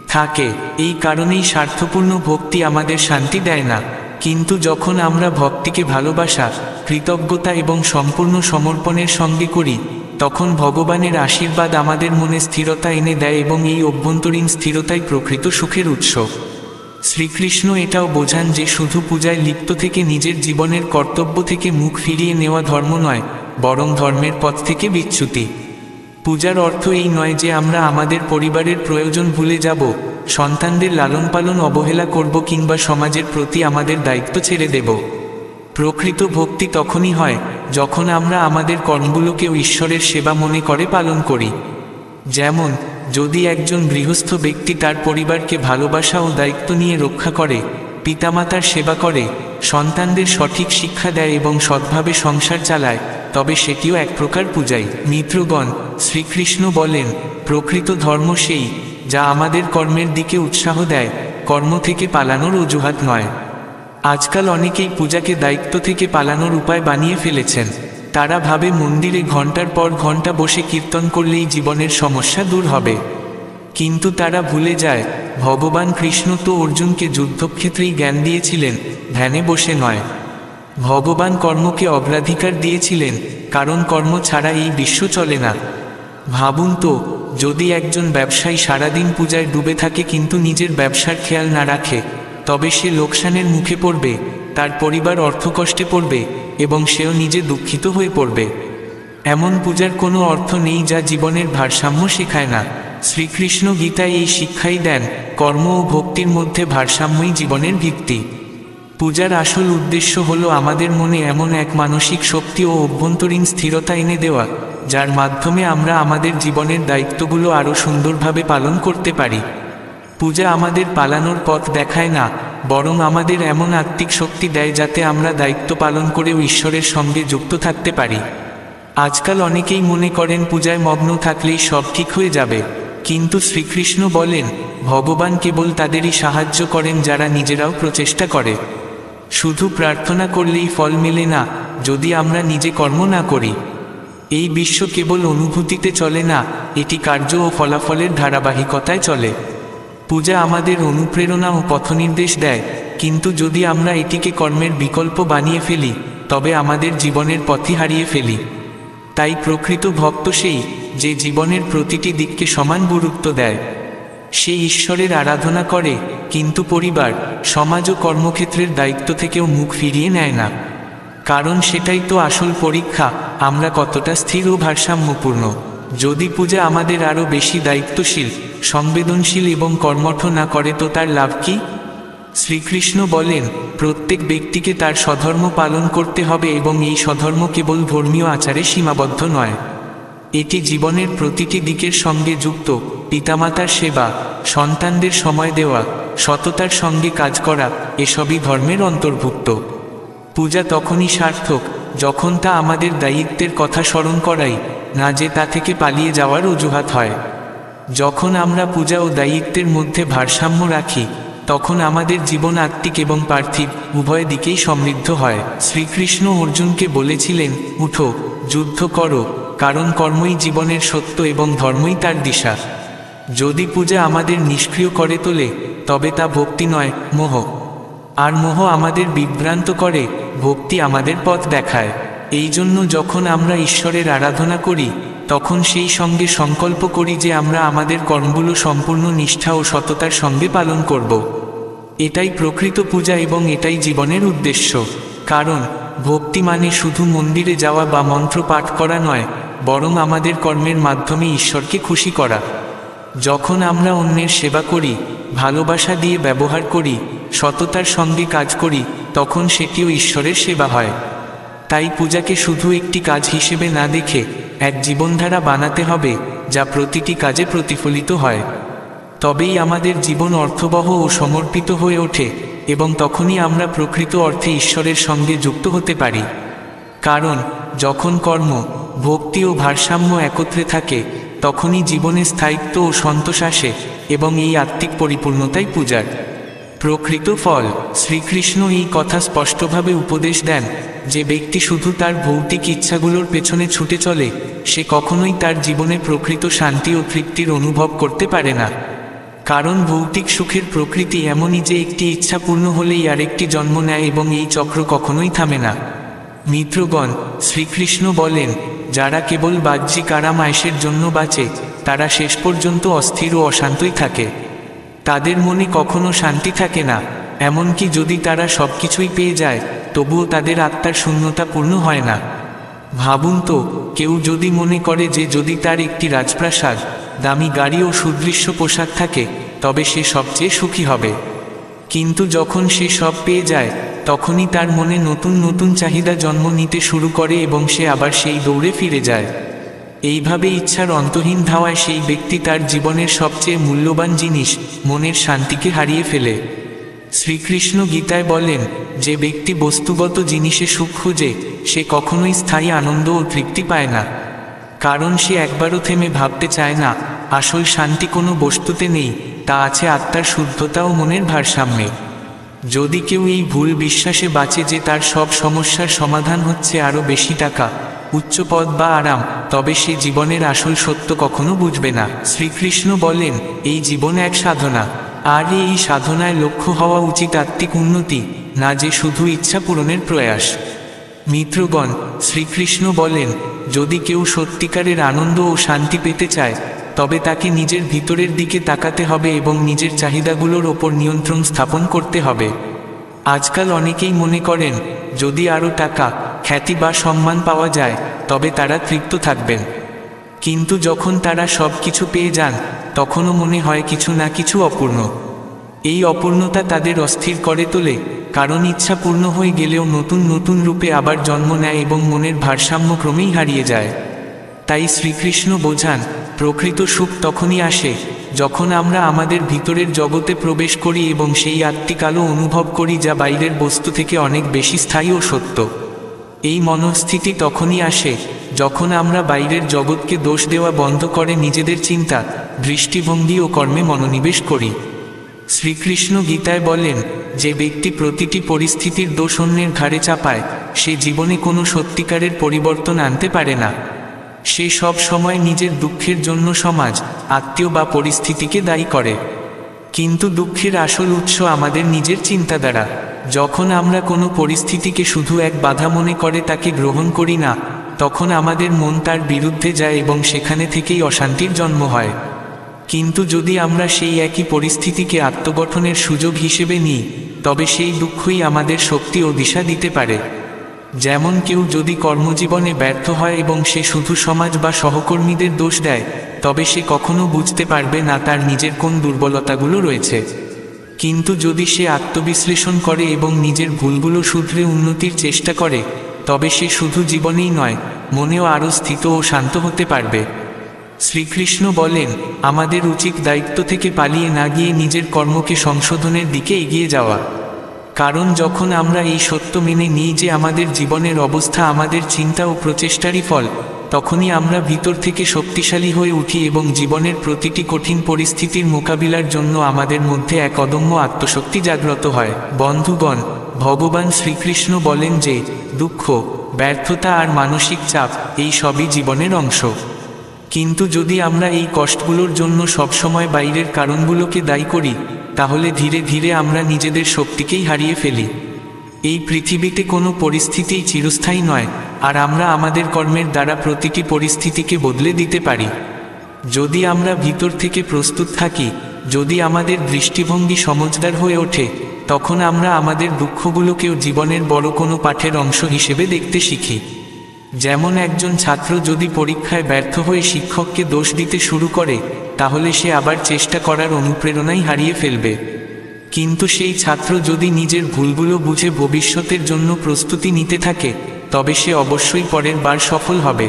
Speaker 1: থাকে। এই কারণেই স্বার্থপূর্ণ ভক্তি আমাদের শান্তি দেয় না। কিন্তু যখন আমরা ভক্তিকে ভালোবাসা, কৃতজ্ঞতা এবং সম্পূর্ণ সমর্পণের সঙ্গে করি, তখন ভগবানের আশীর্বাদ আমাদের মনে স্থিরতা এনে দেয় এবং এই অভ্যন্তরীণ স্থিরতাই প্রকৃত সুখের উৎস। শ্রীকৃষ্ণ এটাও বোঝান যে শুধু পূজায় লিপ্ত থেকে নিজের জীবনের কর্তব্য থেকে মুখ ফিরিয়ে নেওয়া ধর্ম নয়, বরং ধর্মের পথ থেকে বিচ্যুতি। পূজার অর্থ এই নয় যে আমরা আমাদের পরিবারের প্রয়োজন ভুলে যাব, সন্তানদের লালন পালন অবহেলা করব কিংবা সমাজের প্রতি আমাদের দায়িত্ব ছেড়ে দেব। প্রকৃত ভক্তি তখনই হয় যখন আমরা আমাদের কর্মগুলোকেও ঈশ্বরের সেবা মনে করে পালন করি। যেমন, যদি একজন গৃহস্থ ব্যক্তি তার পরিবারকে ভালোবাসা ও দায়িত্ব নিয়ে রক্ষা করে, পিতামাতার সেবা করে, সন্তানদের সঠিক শিক্ষা দেয় এবং সৎভাবে সংসার চালায়, তবে সেটিও এক প্রকার পূজাই। মিত্রগণ, শ্রীকৃষ্ণ বলেন, প্রকৃত ধর্ম সেই যা আমাদের কর্মের দিকে উৎসাহ দেয়, কর্ম থেকে পালানোর অজুহাত নয়। আজকাল অনেকেই পূজাকে দায়িত্ব থেকে পালানোর উপায় বানিয়ে ফেলেছেন। তারা ভাবে মন্দিরে ঘন্টার পর ঘন্টা বসে কীর্তন করলেই জীবনের সমস্যা দূর হবে। কিন্তু তারা ভুলে যায়, ভগবান কৃষ্ণ তো অর্জুনকে যুদ্ধক্ষেত্রেই জ্ঞান দিয়েছিলেন, ধ্যানে বসে নয়। ভগবান কর্মকে অগ্রাধিকার দিয়েছিলেন, কারণ কর্ম ছাড়া এই বিশ্ব চলে না। ভাবুন তো, যদি একজন ব্যবসায়ী সারাদিন পূজায় ডুবে থাকে কিন্তু নিজের ব্যবসার খেয়াল না রাখে, তবে সে লোকসানের মুখে পড়বে, তার পরিবার অর্থকষ্টে পড়বে এবং সেও নিজে দুঃখিত হয়ে পড়বে। এমন পূজার কোনো অর্থ নেই যা জীবনের ভারসাম্য শেখায় না। শ্রীকৃষ্ণ গীতায় এই শিক্ষাই দেন, কর্ম ও ভক্তির মধ্যে ভারসাম্যই জীবনের ভিত্তি। পূজার আসল উদ্দেশ্য হলো আমাদের মনে এমন এক মানসিক শক্তি ও অভ্যন্তরীণ স্থিরতা এনে দেওয়া, যার মাধ্যমে আমরা আমাদের জীবনের দায়িত্বগুলো আরও সুন্দরভাবে পালন করতে পারি। পূজা আমাদের পালানোর পথ দেখায় না, বরং আমাদের এমন আত্মিক শক্তি দেয় যাতে আমরা দায়িত্ব পালন করেও ঈশ্বরের সঙ্গে যুক্ত থাকতে পারি। আজকাল অনেকেই মনে করেন পূজায় মগ্ন থাকলেই সব ঠিক হয়ে যাবে, কিন্তু শ্রীকৃষ্ণ বলেন, ভগবান কেবল তাদেরই সাহায্য করেন যারা নিজেরাও প্রচেষ্টা করে। শুধু প্রার্থনা করলেই ফল মেলে না, যদি আমরা নিজে কর্ম না করি। এই বিশ্ব কেবল অনুভূতিতে চলে না, এটি কার্য ও ফলাফলের ধারাবাহিকতায় চলে। পূজা আমাদের অনুপ্রেরণা ও পথনির্দেশ দেয়, কিন্তু যদি আমরা এটিকে কর্মের বিকল্প বানিয়ে ফেলি, তবে আমাদের জীবনের পথই হারিয়ে ফেলি। তাই প্রকৃত ভক্ত সেই যে জীবনের প্রতিটি দিককে সমান গুরুত্ব দেয়। সে ঈশ্বরের আরাধনা করে, কিন্তু পরিবার, সমাজ ও কর্মক্ষেত্রের দায়িত্ব থেকেও মুখ ফিরিয়ে নেয় না। কারণ সেটাই তো আসল পরীক্ষা, আমরা কতটা স্থির ও ভারসাম্যপূর্ণ। যদি পূজা আমাদের আরও বেশি দায়িত্বশীল, সংবেদনশীল এবং কর্মঠ না করে তো তার লাভ কি? শ্রীকৃষ্ণ বলেন, প্রত্যেক ব্যক্তিকে তার স্বধর্ম পালন করতে হবে এবং এই স্বধর্ম কেবল ধর্মীয় আচারে সীমাবদ্ধ নয়। এটি জীবনের প্রতিটি দিকের সঙ্গে যুক্ত। পিতামাতার সেবা, সন্তানদের সময় দেওয়া, সততার সঙ্গে কাজ করা, এসবই ধর্মের অন্তর্ভুক্ত। পূজা তখনই সার্থক যখন তা আমাদের দায়িত্বের কথা স্মরণ করাই, না যে তা থেকে পালিয়ে যাওয়ার অজুহাত হয়। যখন আমরা পূজা ও দায়িত্বের মধ্যে ভারসাম্য রাখি, তখন আমাদের জীবন আত্মিক এবং পার্থিব উভয় দিকেই সমৃদ্ধ হয়। শ্রীকৃষ্ণ অর্জুনকে বলেছিলেন, উঠো, যুদ্ধ করো, কারণ কর্মই জীবনের সত্য এবং ধর্মই তার দিশা। যদি পূজা আমাদের নিষ্ক্রিয় করে তোলে, তবে তা ভক্তি নয়, মোহ। আর মোহ আমাদের বিভ্রান্ত করে, ভক্তি আমাদের পথ দেখায়। এই জন্য যখন আমরা ঈশ্বরের আরাধনা করি, তখন সেই সঙ্গে সংকল্প করি যে আমরা আমাদের কর্মগুলো সম্পূর্ণ নিষ্ঠা ও সততার সঙ্গে পালন করব। এটাই প্রকৃত পূজা এবং এটাই জীবনের উদ্দেশ্য। কারণ ভক্তি মানে শুধু মন্দিরে যাওয়া বা মন্ত্র পাঠ করা নয়, বরং আমাদের কর্মের মাধ্যমে ঈশ্বরকে খুশি করা। যখন আমরা অন্যের সেবা করি, ভালোবাসা দিয়ে ব্যবহার করি, সততার সঙ্গে কাজ করি, তখন সেটিও ঈশ্বরের সেবা হয়। তাই পূজাকে শুধু একটি কাজ হিসেবে না দেখে এক জীবনধারা বানাতে হবে, যা প্রতিটি কাজে প্রতিফলিত হয়। তবেই আমাদের জীবন অর্থবহ ও সমর্পিত হয়ে ওঠে এবং তখনই আমরা প্রকৃত অর্থে ঈশ্বরের সঙ্গে যুক্ত হতে পারি। কারণ যখন কর্ম, ভক্তি ও ভারসাম্য একত্রে থাকে, তখনই জীবনে স্থায়িত্ব ও সন্তোষ আসে এবং এই আত্মিক পরিপূর্ণতাই পূজার প্রকৃত ফল। শ্রীকৃষ্ণ এই কথা স্পষ্টভাবে উপদেশ দেন যে ব্যক্তি শুধু তার ভৌতিক ইচ্ছাগুলোর পেছনে ছুটে চলে, সে কখনোই তার জীবনে প্রকৃত শান্তি ও তৃপ্তির অনুভব করতে পারে না। কারণ ভৌতিক সুখের প্রকৃতি এমনই যে একটি ইচ্ছা পূর্ণ হলেই আরেকটি জন্ম নেয় এবং এই চক্র কখনোই থামে না। মিত্রগণ, শ্রীকৃষ্ণ বলেন, যারা কেবল বাহ্যিক আরাম আয়েশের জন্য বাঁচে, তারা শেষ পর্যন্ত অস্থির ও অশান্তই থাকে। তাদের মনে কখনো শান্তি থাকে না, এমনকি যদি তারা সব কিছুই পেয়ে যায়, তবুও তাদের আত্মার শূন্যতা পূর্ণ হয় না। ভাবুন তো, কেউ যদি মনে করে যে যদি তার একটি রাজপ্রাসাদ, দামি গাড়ি ও সুদৃশ্য পোশাক থাকে, তবে সে সবচেয়ে সুখী হবে। কিন্তু যখন সে সব পেয়ে যায়, তখনই তার মনে নতুন নতুন চাহিদা জন্ম নিতে শুরু করে এবং সে আবার সেই দৌড়ে ফিরে যায়। এইভাবে ইচ্ছার অন্তহীন ধাওয়ায় সেই ব্যক্তি তার জীবনের সবচেয়ে মূল্যবান জিনিস, মনের শান্তিকে হারিয়ে ফেলে। শ্রীকৃষ্ণ গীতায় বলেন, যে ব্যক্তি বস্তুগত জিনিসে সুখ খুঁজে সে কখনোই স্থায়ী আনন্দ ও তৃপ্তি পায় না, কারণ সে একবারও থেমে ভাবতে চায় না আসল শান্তি কোনো বস্তুতে নেই, তা আছে আত্মার শুদ্ধতা ও মনের ভারসাম্যে। যদি কেউ এই ভুল বিশ্বাসে বাঁচে যে তার সব সমস্যার সমাধান হচ্ছে আরও বেশি টাকা, উচ্চ পদ বা আরাম, তবে সে জীবনের আসল সত্য কখনো বুঝবে না। শ্রীকৃষ্ণ বলেন, এই জীবন এক সাধনা, আর এই সাধনায় লক্ষ্য হওয়া উচিত আত্মিক উন্নতি, না যে শুধু ইচ্ছা পূরণের প্রয়াস। মিত্রগণ, শ্রীকৃষ্ণ বলেন, যদি কেউ সত্যিকারের আনন্দ ও শান্তি পেতে চায় তবে তাকে নিজের ভিতরের দিকে তাকাতে হবে এবং নিজের চাহিদাগুলোর ওপর নিয়ন্ত্রণ স্থাপন করতে হবে। আজকাল অনেকেই মনে করেন যদি আরও টাকা, খ্যাতি বা সম্মান পাওয়া যায় তবে তারা তৃপ্ত থাকবেন, কিন্তু যখন তারা সব কিছু পেয়ে যান তখনও মনে হয় কিছু না কিছু অপূর্ণ। এই অপূর্ণতা তাদের অস্থির করে তোলে, কারণ ইচ্ছা পূর্ণ হয়ে গেলেও নতুন নতুন রূপে আবার জন্ম নেয় এবং মনের ভারসাম্য ক্রমেই হারিয়ে যায়। তাই শ্রীকৃষ্ণ বোঝান, প্রকৃত সুখ তখনই আসে যখন আমরা আমাদের ভিতরের জগতে প্রবেশ করি এবং সেই আত্মিক আলো অনুভব করি যা বাইরের বস্তু থেকে অনেক বেশি স্থায়ী ও সত্য। এই মনস্থিতি তখনই আসে যখন আমরা বাইরের জগৎকে দোষ দেওয়া বন্ধ করে নিজেদের চিন্তা, দৃষ্টিভঙ্গি ও কর্মে মনোনিবেশ করি। শ্রীকৃষ্ণ গীতায় বলেন, যে ব্যক্তি প্রতিটি পরিস্থিতির দোষ অন্যের ঘাড়ে চাপায় সে জীবনে কোনো সত্যিকারের পরিবর্তন আনতে পারে না। সে সব সময় নিজের দুঃখের জন্য সমাজ, আত্মীয় বা পরিস্থিতিকে দায়ী করে, কিন্তু দুঃখের আসল উৎস আমাদের নিজের চিন্তাধারা। যখন আমরা কোনো পরিস্থিতিকে শুধু এক বাধা মনে করে তাকে গ্রহণ করি না, তখন আমাদের মন তার বিরুদ্ধে যায় এবং সেখানে থেকেই অশান্তির জন্ম হয়। কিন্তু যদি আমরা সেই একই পরিস্থিতিকে আত্মগঠনের সুযোগ হিসেবে নিই তবে সেই দুঃখই আমাদের শক্তি ও দিশা দিতে পারে। যেমন কেউ যদি কর্মজীবনে ব্যর্থ হয় এবং সে শুধু সমাজ বা সহকর্মীদের দোষ দেয়, তবে সে কখনো বুঝতে পারবে না তার নিজের কোন দুর্বলতাগুলো রয়েছে। কিন্তু যদি সে আত্মবিশ্লেষণ করে এবং নিজের ভুলগুলো শুধরে উন্নতির চেষ্টা করে, তবে সে শুধু জীবনেই নয়, মনেও আরও স্থিত ও শান্ত হতে পারবে। শ্রীকৃষ্ণ বলেন, আমাদের উচিত দায়িত্ব থেকে পালিয়ে না গিয়ে নিজের কর্মকে সংশোধনের দিকে এগিয়ে যাওয়া। কারণ যখন আমরা এই সত্য মেনে নিই যে আমাদের জীবনের অবস্থা আমাদের চিন্তা ও প্রচেষ্টারই ফল, তখনই আমরা ভিতর থেকে শক্তিশালী হয়ে উঠি এবং জীবনের প্রতিটি কঠিন পরিস্থিতির মোকাবিলার জন্য আমাদের মধ্যে এক অদম্য আত্মশক্তি জাগ্রত হয়। বন্ধুগণ, ভগবান শ্রীকৃষ্ণ বলেন যে দুঃখ, ব্যর্থতা আর মানসিক চাপ এই সবই জীবনের অংশ। কিন্তু যদি আমরা এই কষ্টগুলোর জন্য সবসময় বাইরের কারণগুলোকে দায়ী করি, তাহলে ধীরে ধীরে আমরা নিজেদের শক্তিকেই হারিয়ে ফেলি। এই পৃথিবীতে কোনো পরিস্থিতিই চিরস্থায়ী নয়, আর আমরা আমাদের কর্মের দ্বারা প্রতিটি পরিস্থিতিকে বদলে দিতে পারি। যদি আমরা ভিতর থেকে প্রস্তুত থাকি, যদি আমাদের দৃষ্টিভঙ্গি সমঝদার হয়ে ওঠে, তখন আমরা আমাদের দুঃখগুলোকেও জীবনের বড় কোনো পাঠের অংশ হিসেবে দেখতে শিখি। যেমন একজন ছাত্র যদি পরীক্ষায় ব্যর্থ হয়ে শিক্ষককে দোষ দিতে শুরু করে, তাহলে সে আবার চেষ্টা করার অনুপ্রেরণাই হারিয়ে ফেলবে। কিন্তু সেই ছাত্র যদি নিজের ভুলগুলো বুঝে ভবিষ্যতের জন্য প্রস্তুতি নিতে থাকে, তবে সে অবশ্যই পরের বার সফল হবে।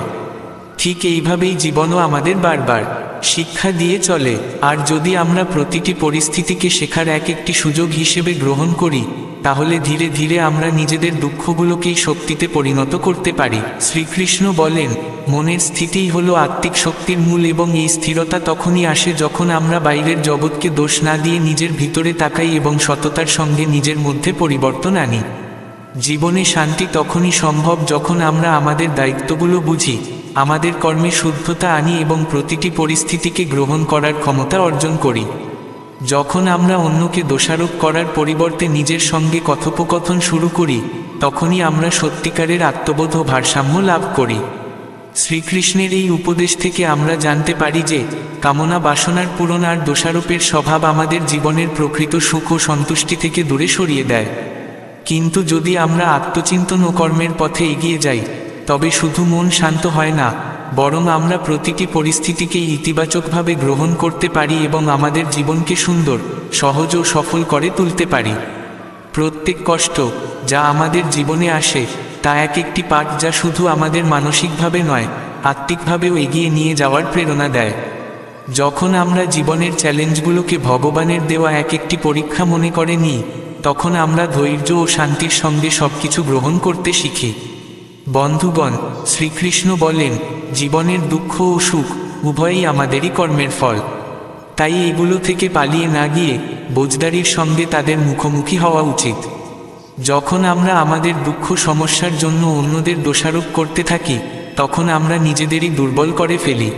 Speaker 1: ঠিক এইভাবেই জীবনও আমাদের বারবার শিক্ষা দিয়ে চলে। আর যদি আমরা প্রতিটি পরিস্থিতিকে শেখার এক একটি সুযোগ হিসেবে গ্রহণ করি, তাহলে ধীরে ধীরে আমরা নিজেদের দুঃখগুলোকেই শক্তিতে পরিণত করতে পারি। শ্রীকৃষ্ণ বলেন, মনের স্থিতিই হলো আত্মিক শক্তির মূল এবং এই স্থিরতা তখনই আসে যখন আমরা বাইরের জগৎকে দোষ না দিয়ে নিজের ভিতরে তাকাই এবং সততার সঙ্গে নিজের মধ্যে পরিবর্তন আনি। জীবনে শান্তি তখনই সম্ভব যখন আমরা আমাদের দায়িত্বগুলো বুঝি, আমাদের কর্মে শুদ্ধতা আনি এবং প্রতিটি পরিস্থিতিকে গ্রহণ করার ক্ষমতা অর্জন করি। যখন আমরা অন্যকে দোষারোপ করার পরিবর্তে নিজের সঙ্গে কথোপকথন শুরু করি, তখনই আমরা সত্যিকারের আত্মবোধ ও ভারসাম্য লাভ করি। শ্রীকৃষ্ণের এই উপদেশ থেকে আমরা জানতে পারি যে কামনা, বাসনার পূরণ আর দোষারোপের স্বভাব আমাদের জীবনের প্রকৃত সুখ ও সন্তুষ্টি থেকে দূরে সরিয়ে দেয়। কিন্তু যদি আমরা আত্মচিন্তন ও কর্মের পথে এগিয়ে যাই, তবে শুধু মন শান্ত হয় না, বরং আমরা প্রতিটি পরিস্থিতিকে ইতিবাচকভাবে গ্রহণ করতে পারি এবং আমাদের জীবনকে সুন্দর, সহজ ও সফল করে তুলতে পারি। প্রত্যেক কষ্ট যা আমাদের জীবনে আসে তা এক একটি পাঠ যা শুধু আমাদের মানসিকভাবে নয়, আত্মিকভাবেও এগিয়ে নিয়ে যাওয়ার প্রেরণা দেয়। যখন আমরা জীবনের চ্যালেঞ্জগুলোকে ভগবানের দেওয়া এক একটি পরীক্ষা মনে করে নিই, তখন আমরা ধৈর্য ও শান্তির সঙ্গে সবকিছু গ্রহণ করতে শিখি। বন্ধুগণ, শ্রীকৃষ্ণ বলেন, জীবনের দুঃখ ও সুখ উভয়ই আমাদেরই কর্মের ফল। তাই এগুলো থেকে পালিয়ে না গিয়ে বোঝদারির সঙ্গে তাদের মুখোমুখি হওয়া উচিত। যখন আমরা আমাদের দুঃখ সমস্যার জন্য অন্যদের দোষারোপ করতে থাকি, তখন আমরা নিজেদেরই দুর্বল করে ফেলি।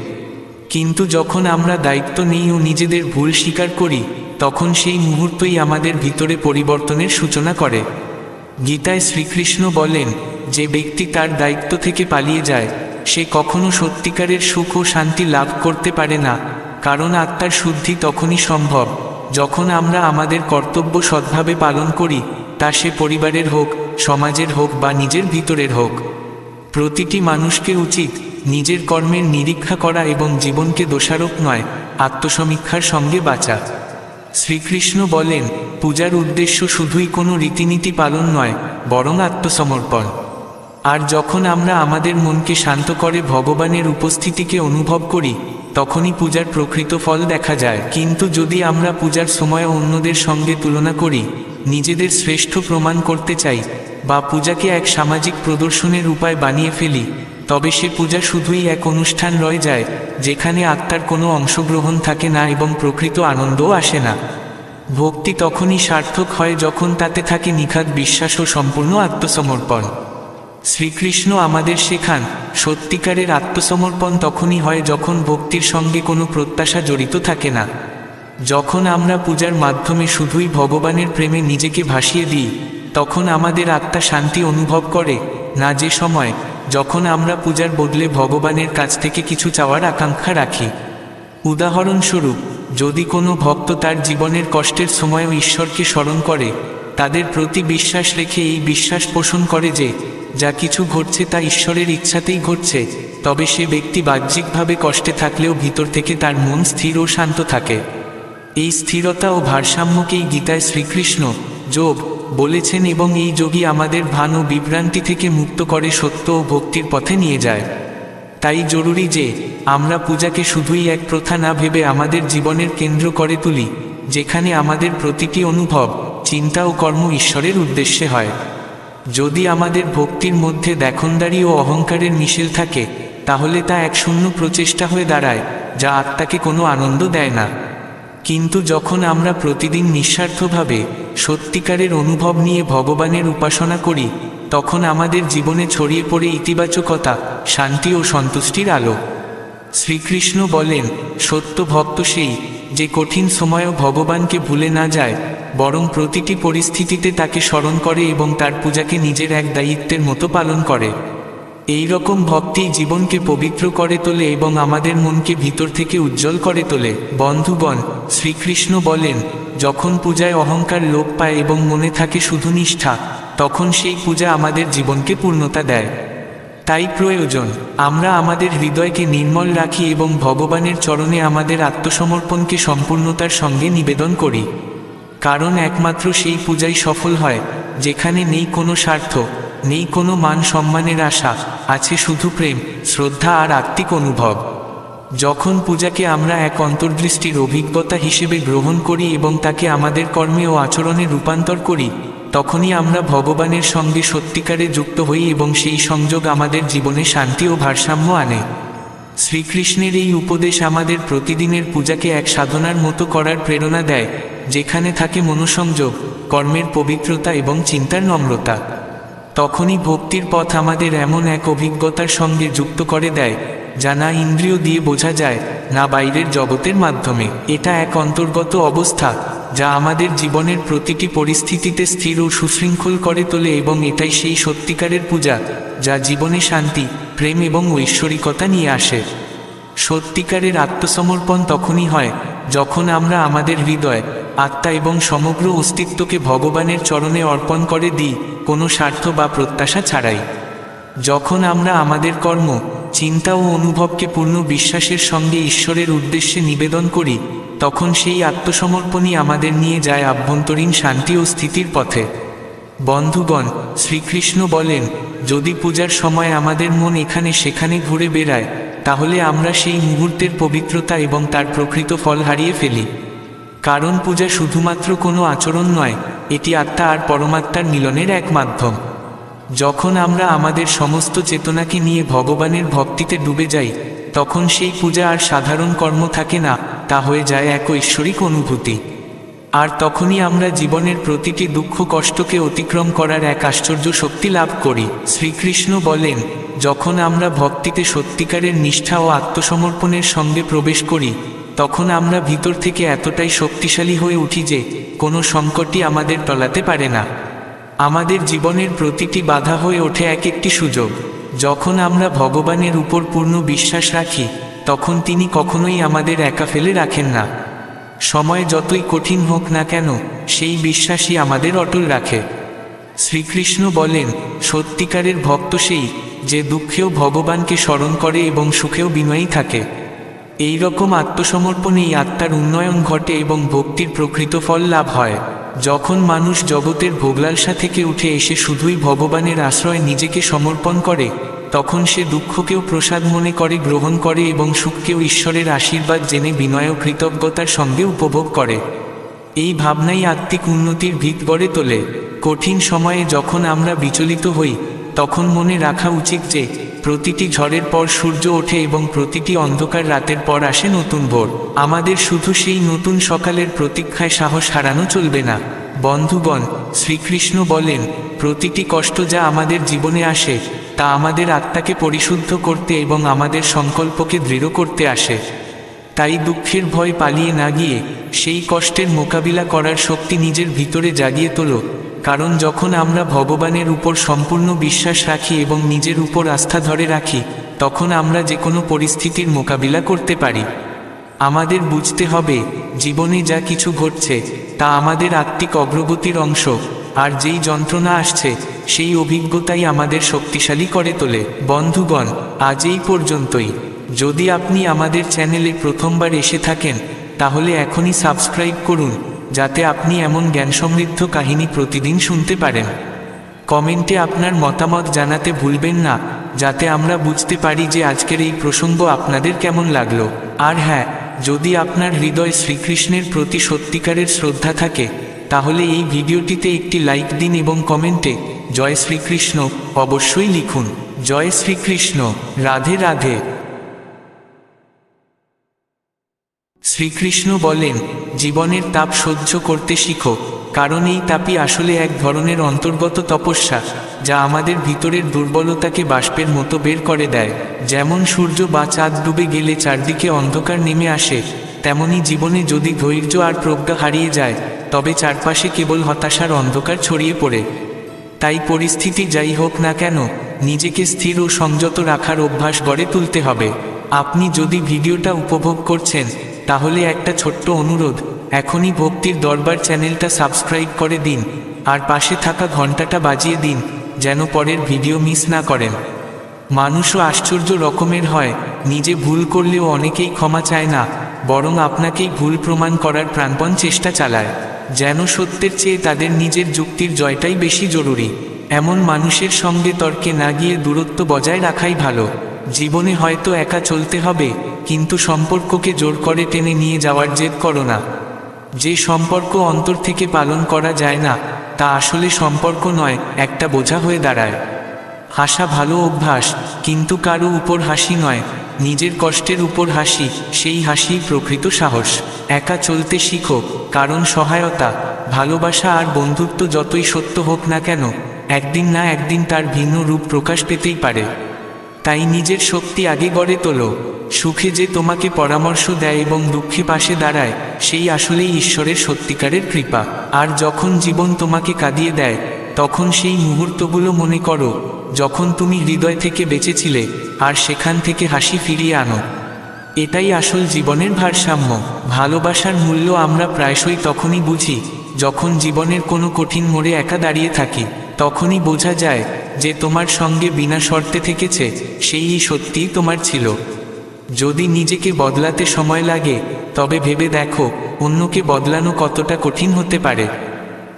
Speaker 1: কিন্তু যখন আমরা দায়িত্ব নিই ও নিজেদের ভুল স্বীকার করি, তখন সেই মুহূর্তই আমাদের ভিতরে পরিবর্তনের সূচনা করে। গীতায় শ্রীকৃষ্ণ বলেন, যে ব্যক্তি তার দায়িত্ব থেকে পালিয়ে যায়, সে কখনো সত্যিকারের সুখ ও শান্তি লাভ করতে পারে না। কারণ আত্মার শুদ্ধি তখনই সম্ভব যখন আমরা আমাদের কর্তব্য সৎভাবে পালন করি, তা সে পরিবারের হোক, সমাজের হোক বা নিজের ভিতরের হোক। প্রতিটি মানুষকে উচিত নিজের কর্মের নিরীক্ষা করা এবং জীবনকে দোষারোপ নয়, আত্মসমীক্ষার সঙ্গে বাঁচা। শ্রীকৃষ্ণ বলেন, পূজার উদ্দেশ্য শুধুই কোনো রীতিনীতি পালন নয়, বরং আত্মসমর্পণ। আর যখন আমরা আমাদের মনকে শান্ত করে ভগবানের উপস্থিতিকে অনুভব করি, তখনই পূজার প্রকৃত ফল দেখা যায়। কিন্তু যদি আমরা পূজার সময় অন্যদের সঙ্গে তুলনা করি, নিজেদের শ্রেষ্ঠ প্রমাণ করতে চাই, বা পূজাকে এক সামাজিক প্রদর্শনের উপায় বানিয়ে ফেলি, তবে সে পূজা শুধুই এক অনুষ্ঠান রয়ে যায়, যেখানে আত্মার কোনো অংশগ্রহণ থাকে না এবং প্রকৃত আনন্দও আসে না। ভক্তি তখনই সার্থক হয় যখন তাতে থাকে নিখাদ বিশ্বাস ও সম্পূর্ণ আত্মসমর্পণ। শ্রীকৃষ্ণ আমাদের শেখান, সত্যিকারের আত্মসমর্পণ তখনই হয় যখন ভক্তির সঙ্গে কোনো প্রত্যাশা জড়িত থাকে না। যখন আমরা পূজার মাধ্যমে শুধুই ভগবানের প্রেমে নিজেকে ভাসিয়ে দিই, তখন আমাদের আত্মা শান্তি অনুভব করে না। যে সময় যখন আমরা পূজার বদলে ভগবানের কাছ থেকে কিছু চাওয়ার আকাঙ্ক্ষা রাখি। উদাহরণস্বরূপ, যদি কোনো ভক্ত তার জীবনের কষ্টের সময়ও ঈশ্বরকে স্মরণ করে, তাদের প্রতি বিশ্বাস রেখে এই বিশ্বাস পোষণ করে যে যা কিছু ঘটছে তা ঈশ্বরের ইচ্ছাতেই ঘটছে, তবে সে ব্যক্তি বাহ্যিকভাবে কষ্টে থাকলেও ভিতর থেকে তার মন স্থির ও শান্ত থাকে। এই স্থিরতা ও ভারসাম্যকেই গীতায় শ্রীকৃষ্ণ যোগ বলেছেন, এবং এই যোগই আমাদের ভান ও বিভ্রান্তি থেকে মুক্ত করে সত্য ও ভক্তির পথে নিয়ে যায়। তাই জরুরি যে আমরা পূজাকে শুধুই এক প্রথা না ভেবে আমাদের জীবনের কেন্দ্র করে তুলি, যেখানে আমাদের প্রতিটি অনুভব, চিন্তা ও কর্ম ঈশ্বরের উদ্দেশ্যে হয়। যদি আমাদের ভক্তির মধ্যে দেখনদারি ও অহংকারের মিশেল থাকে, তাহলে তা এক শূন্য প্রচেষ্টা হয়ে দাঁড়ায়, যা আত্মাকে কোনো আনন্দ দেয় না। কিন্তু যখন আমরা প্রতিদিন নিঃস্বার্থভাবে সত্যিকারের অনুভব নিয়ে ভগবানের উপাসনা করি, তখন আমাদের জীবনে ছড়িয়ে পড়ে ইতিবাচকতা, শান্তি ও সন্তুষ্টির আলো। শ্রীকৃষ্ণ বলেন, সত্য ভক্ত সেই যে কঠিন সময়েও ভগবানকে ভুলে না যায়, বরং প্রতিটি পরিস্থিতিতে তাকে স্মরণ করে এবং তার পূজাকে নিজের এক দায়িত্বের মতো পালন করে। এই রকম ভক্তি জীবনকে পবিত্র করে তোলে এবং আমাদের মনকে ভিতর থেকে উজ্জ্বল করে তোলে। বন্ধুগণ, শ্রীকৃষ্ণ বলেন, যখন পূজায় অহংকার লোপ পায় এবং মনে থাকে শুধু নিষ্ঠা, তখন সেই পূজা আমাদের জীবনকে পূর্ণতা দেয়। তাই প্রয়োজন আমরা আমাদের হৃদয়কে নির্মল রাখি এবং ভগবানের চরণে আমাদের আত্মসমর্পণকে সম্পূর্ণতার সঙ্গে নিবেদন করি। কারণ একমাত্র সেই পূজাই সফল হয় যেখানে নেই কোনো স্বার্থ, নেই কোনো মান সম্মানের আশা, আছে শুধু প্রেম, শ্রদ্ধা আর আত্মিক অনুভব। যখন পূজাকে আমরা এক অন্তর্দৃষ্টির অভিজ্ঞতা হিসেবে গ্রহণ করি এবং তাকে আমাদের কর্মে ও আচরণে রূপান্তর করি, তখনই আমরা ভগবানের সঙ্গে সত্যিকারে যুক্ত হই এবং সেই সংযোগ আমাদের জীবনে শান্তি ও ভারসাম্য আনে। শ্রীকৃষ্ণের এই উপদেশ আমাদের প্রতিদিনের পূজাকে এক সাধনার মতো করার প্রেরণা দেয়, যেখানে থাকে মনোসংযোগ, কর্মের পবিত্রতা এবং চিন্তার নম্রতা। তখনই ভক্তির পথ আমাদের এমন এক অভিজ্ঞতার সঙ্গে যুক্ত করে দেয়, যা না ইন্দ্রিয় দিয়ে বোঝা যায়, না বাইরের জগতের মাধ্যমে। এটা এক অন্তর্গত অবস্থা যা আমাদের জীবনের প্রতিটি পরিস্থিতিতে স্থির ও সুশৃঙ্খল করে তোলে, এবং এটাই সেই সত্যিকারের পূজা যা জীবনে শান্তি, প্রেম এবং ঐশ্বরিকতা নিয়ে আসে। সত্যিকারের আত্মসমর্পণ তখনই হয় যখন আমরা আমাদের হৃদয়, আত্মা এবং সমগ্র অস্তিত্বকে ভগবানের চরণে অর্পণ করে দিই, কোনো স্বার্থ বা প্রত্যাশা ছাড়াই। যখন আমরা আমাদের কর্ম, চিন্তা ও অনুভবকে পূর্ণ বিশ্বাসের সঙ্গে ঈশ্বরের উদ্দেশ্যে নিবেদন করি, তখন সেই আত্মসমর্পণই আমাদের নিয়ে যায় আভ্যন্তরীণ শান্তি ও স্থিতির পথে। বন্ধুগণ, শ্রীকৃষ্ণ বলেন, যদি পূজার সময় আমাদের মন এখানে সেখানে ঘুরে বেড়ায়, তাহলে আমরা সেই মুহূর্তের পবিত্রতা এবং তার প্রকৃত ফল হারিয়ে ফেলি। কারণ পূজা শুধুমাত্র কোনো আচরণ নয়, এটি আত্মা আর পরমাত্মার মিলনের এক মাধ্যম। যখন আমরা আমাদের সমস্ত চেতনাকে নিয়ে ভগবানের ভক্তিতে ডুবে যাই, তখন সেই পূজা আর সাধারণ কর্ম থাকে না, তা হয়ে যায় এক ঐশ্বরিক অনুভূতি। আর তখনই আমরা জীবনের প্রতিটি দুঃখ কষ্টকে অতিক্রম করার এক আশ্চর্য শক্তি লাভ করি। শ্রীকৃষ্ণ বলেন, যখন আমরা ভক্তিতে সত্যিকারের নিষ্ঠা ও আত্মসমর্পণের সঙ্গে প্রবেশ করি, তখন আমরা ভিতর থেকে এতটাই শক্তিশালী হয়ে উঠি যে কোনো সংকটই আমাদের টলাতে পারে না। আমাদের জীবনের প্রতিটি বাধা হয়ে ওঠে এক একটি সুযোগ। যখন আমরা ভগবানের উপর পূর্ণ বিশ্বাস রাখি, তখন তিনি কখনোই আমাদের একা ফেলে রাখেন না। সময় যতই কঠিন হোক না কেন, সেই বিশ্বাসই আমাদের অটল রাখে। শ্রীকৃষ্ণ বলেন, সত্যিকারের ভক্ত সেই যে দুঃখেও ভগবানকে স্মরণ করে এবং সুখেও বিনয়ী থাকে। এই রকম আত্মসমর্পণেই আত্মার উন্নয়ন ঘটে এবং ভক্তির প্রকৃত ফল লাভ হয়। যখন মানুষ জগতের ভোগলালসা থেকে উঠে এসে শুধুই ভগবানের আশ্রয়ে নিজেকে সমর্পণ করে, তখন সে দুঃখকেও প্রসাদ মনে করে গ্রহণ করে এবং সুখকেও ঈশ্বরের আশীর্বাদ জেনে বিনয় ও কৃতজ্ঞতার সঙ্গে উপভোগ করে। এই ভাবনাই আত্মিক উন্নতির ভিত গড়ে তোলে। কঠিন সময়ে যখন আমরা বিচলিত হই, তখন মনে রাখা উচিত যে প্রতিটি ঝড়ের পর সূর্য ওঠে এবং প্রতিটি অন্ধকার রাতের পর আসে নতুন ভোর। আমাদের শুধু সেই নতুন সকালের প্রতীক্ষায় সাহস হারানো চলবে না। বন্ধুগণ, শ্রীকৃষ্ণ বলেন, প্রতিটি কষ্ট যা আমাদের জীবনে আসে, তা আমাদের আত্মাকে পরিশুদ্ধ করতে এবং আমাদের সংকল্পকে দৃঢ় করতে আসে। তাই দুঃখের ভয় পালিয়ে না গিয়ে সেই কষ্টের মোকাবিলা করার শক্তি নিজের ভিতরে জাগিয়ে তোলো। কারণ যখন আমরা ভগবানের উপর সম্পূর্ণ বিশ্বাস রাখি এবং নিজের উপর আস্থা ধরে রাখি, তখন আমরা যে কোনো পরিস্থিতির মোকাবিলা করতে পারি। আমাদের বুঝতে হবে, জীবনে যা কিছু ঘটছে তা আমাদের আত্মিক অগ্রগতির অংশ, আর যেই যন্ত্রণা আসছে সেই অভিজ্ঞতাই আমাদের শক্তিশালী করে তোলে। বন্ধুগণ, আজ এই পর্যন্তই। যদি আপনি আমাদের চ্যানেলে প্রথমবার এসে থাকেন, তাহলে এখনই সাবস্ক্রাইব করুন, যাতে আপনি এমন জ্ঞানসমৃদ্ধ কাহিনী প্রতিদিন শুনতে পারেন। কমেন্টে আপনার মতামত জানাতে ভুলবেন না, যাতে আমরা বুঝতে পারি যে আজকের এই প্রসঙ্গ আপনাদের কেমন লাগলো। আর হ্যাঁ, যদি আপনার হৃদয় শ্রীকৃষ্ণের প্রতি সত্যিকারের শ্রদ্ধা থাকে, তাহলে এই ভিডিওটিতে একটি লাইক দিন এবং কমেন্টে জয় শ্রীকৃষ্ণ অবশ্যই লিখুন। জয় শ্রীকৃষ্ণ। রাধে রাধে। শ্রীকৃষ্ণ বলেন, জীবনের তাপ সহ্য করতে শিখো, কারণ এই তাপই আসলে এক ধরনের অন্তর্গত তপস্যা, যা আমাদের ভিতরের দুর্বলতাকে বাষ্পের মতো বের করে দেয়। যেমন সূর্য বা চাঁদ ডুবে গেলে চারদিকে অন্ধকার নেমে আসে, তেমনি জীবনে যদি ধৈর্য আর প্রজ্ঞা হারিয়ে যায়, তবে চারপাশে কেবল হতাশার অন্ধকার ছড়িয়ে পড়ে। তাই পরিস্থিতি যাই হোক না কেন, নিজেকে স্থির ও সংযত রাখার অভ্যাস গড়ে তুলতে হবে। আপনি যদি ভিডিওটা উপভোগ করছেন, তাহলে একটা ছোট্ট অনুরোধ, এখনই ভক্তির দরবার চ্যানেলটা সাবস্ক্রাইব করে দিন, আর পাশে থাকা ঘন্টাটা বাজিয়ে দিন, যেন পরের ভিডিও মিস না করেন। মানুষও আশ্চর্য রকমের হয়, নিজে ভুল করলেও অনেকেই ক্ষমা চায় না, বরং আপনাকেই ভুল প্রমাণ করার প্রাণপণ চেষ্টা চালায়, যেন সত্যের চেয়ে তাদের নিজের যুক্তির জয়টাই বেশি জরুরি। এমন মানুষের সঙ্গে তর্কে না গিয়ে দূরত্ব বজায় রাখাই ভালো। জীবনে হয়তো একা চলতে হবে, কিন্তু সম্পর্ককে জোর করে টেনে নিয়ে যাওয়ার জেদ করো না। যে সম্পর্ক অন্তর থেকে পালন করা যায় না, তা আসলে সম্পর্ক নয়, একটা বোঝা হয়ে দাঁড়ায়। হাসা ভালো অভ্যাস, কিন্তু কারো উপর হাসি নয়, নিজের কষ্টের উপর হাসি, সেই হাসিই প্রকৃত সাহস। একা চলতে শিখো, কারণ সহায়তা, ভালোবাসা আর বন্ধুত্ব যতই সত্য হোক না কেন, একদিন না একদিন তার ভিন্ন রূপ প্রকাশ পেতেই পারে। তাই নিজের শক্তি আগে গড়ে তোলো। সুখে যে তোমাকে পরামর্শ দেয় এবং দুঃখে পাশে দাঁড়ায়, সেই আসলেই ঈশ্বরের সত্যিকারের কৃপা। আর যখন জীবন তোমাকে কাঁদিয়ে দেয়, তখন সেই মুহূর্তগুলো মনে করো যখন তুমি হৃদয় থেকে বেঁচেছিলে, আর সেখান থেকে হাসি ফিরিয়ে আনো। এটাই আসল জীবনের ভারসাম্য। ভালোবাসার মূল্য আমরা প্রায়শই তখনই বুঝি, যখন জীবনের কোনো কঠিন মোড়ে একা দাঁড়িয়ে থাকি। তখনই বোঝা যায় যে তোমার সঙ্গে বিনা শর্তে থেকেছে, সেই সত্যিই তোমার ছিল। যদি নিজেকে বদলাতে সময় লাগে, তবে ভেবে দেখো অন্যকে বদলানো কতটা কঠিন হতে পারে।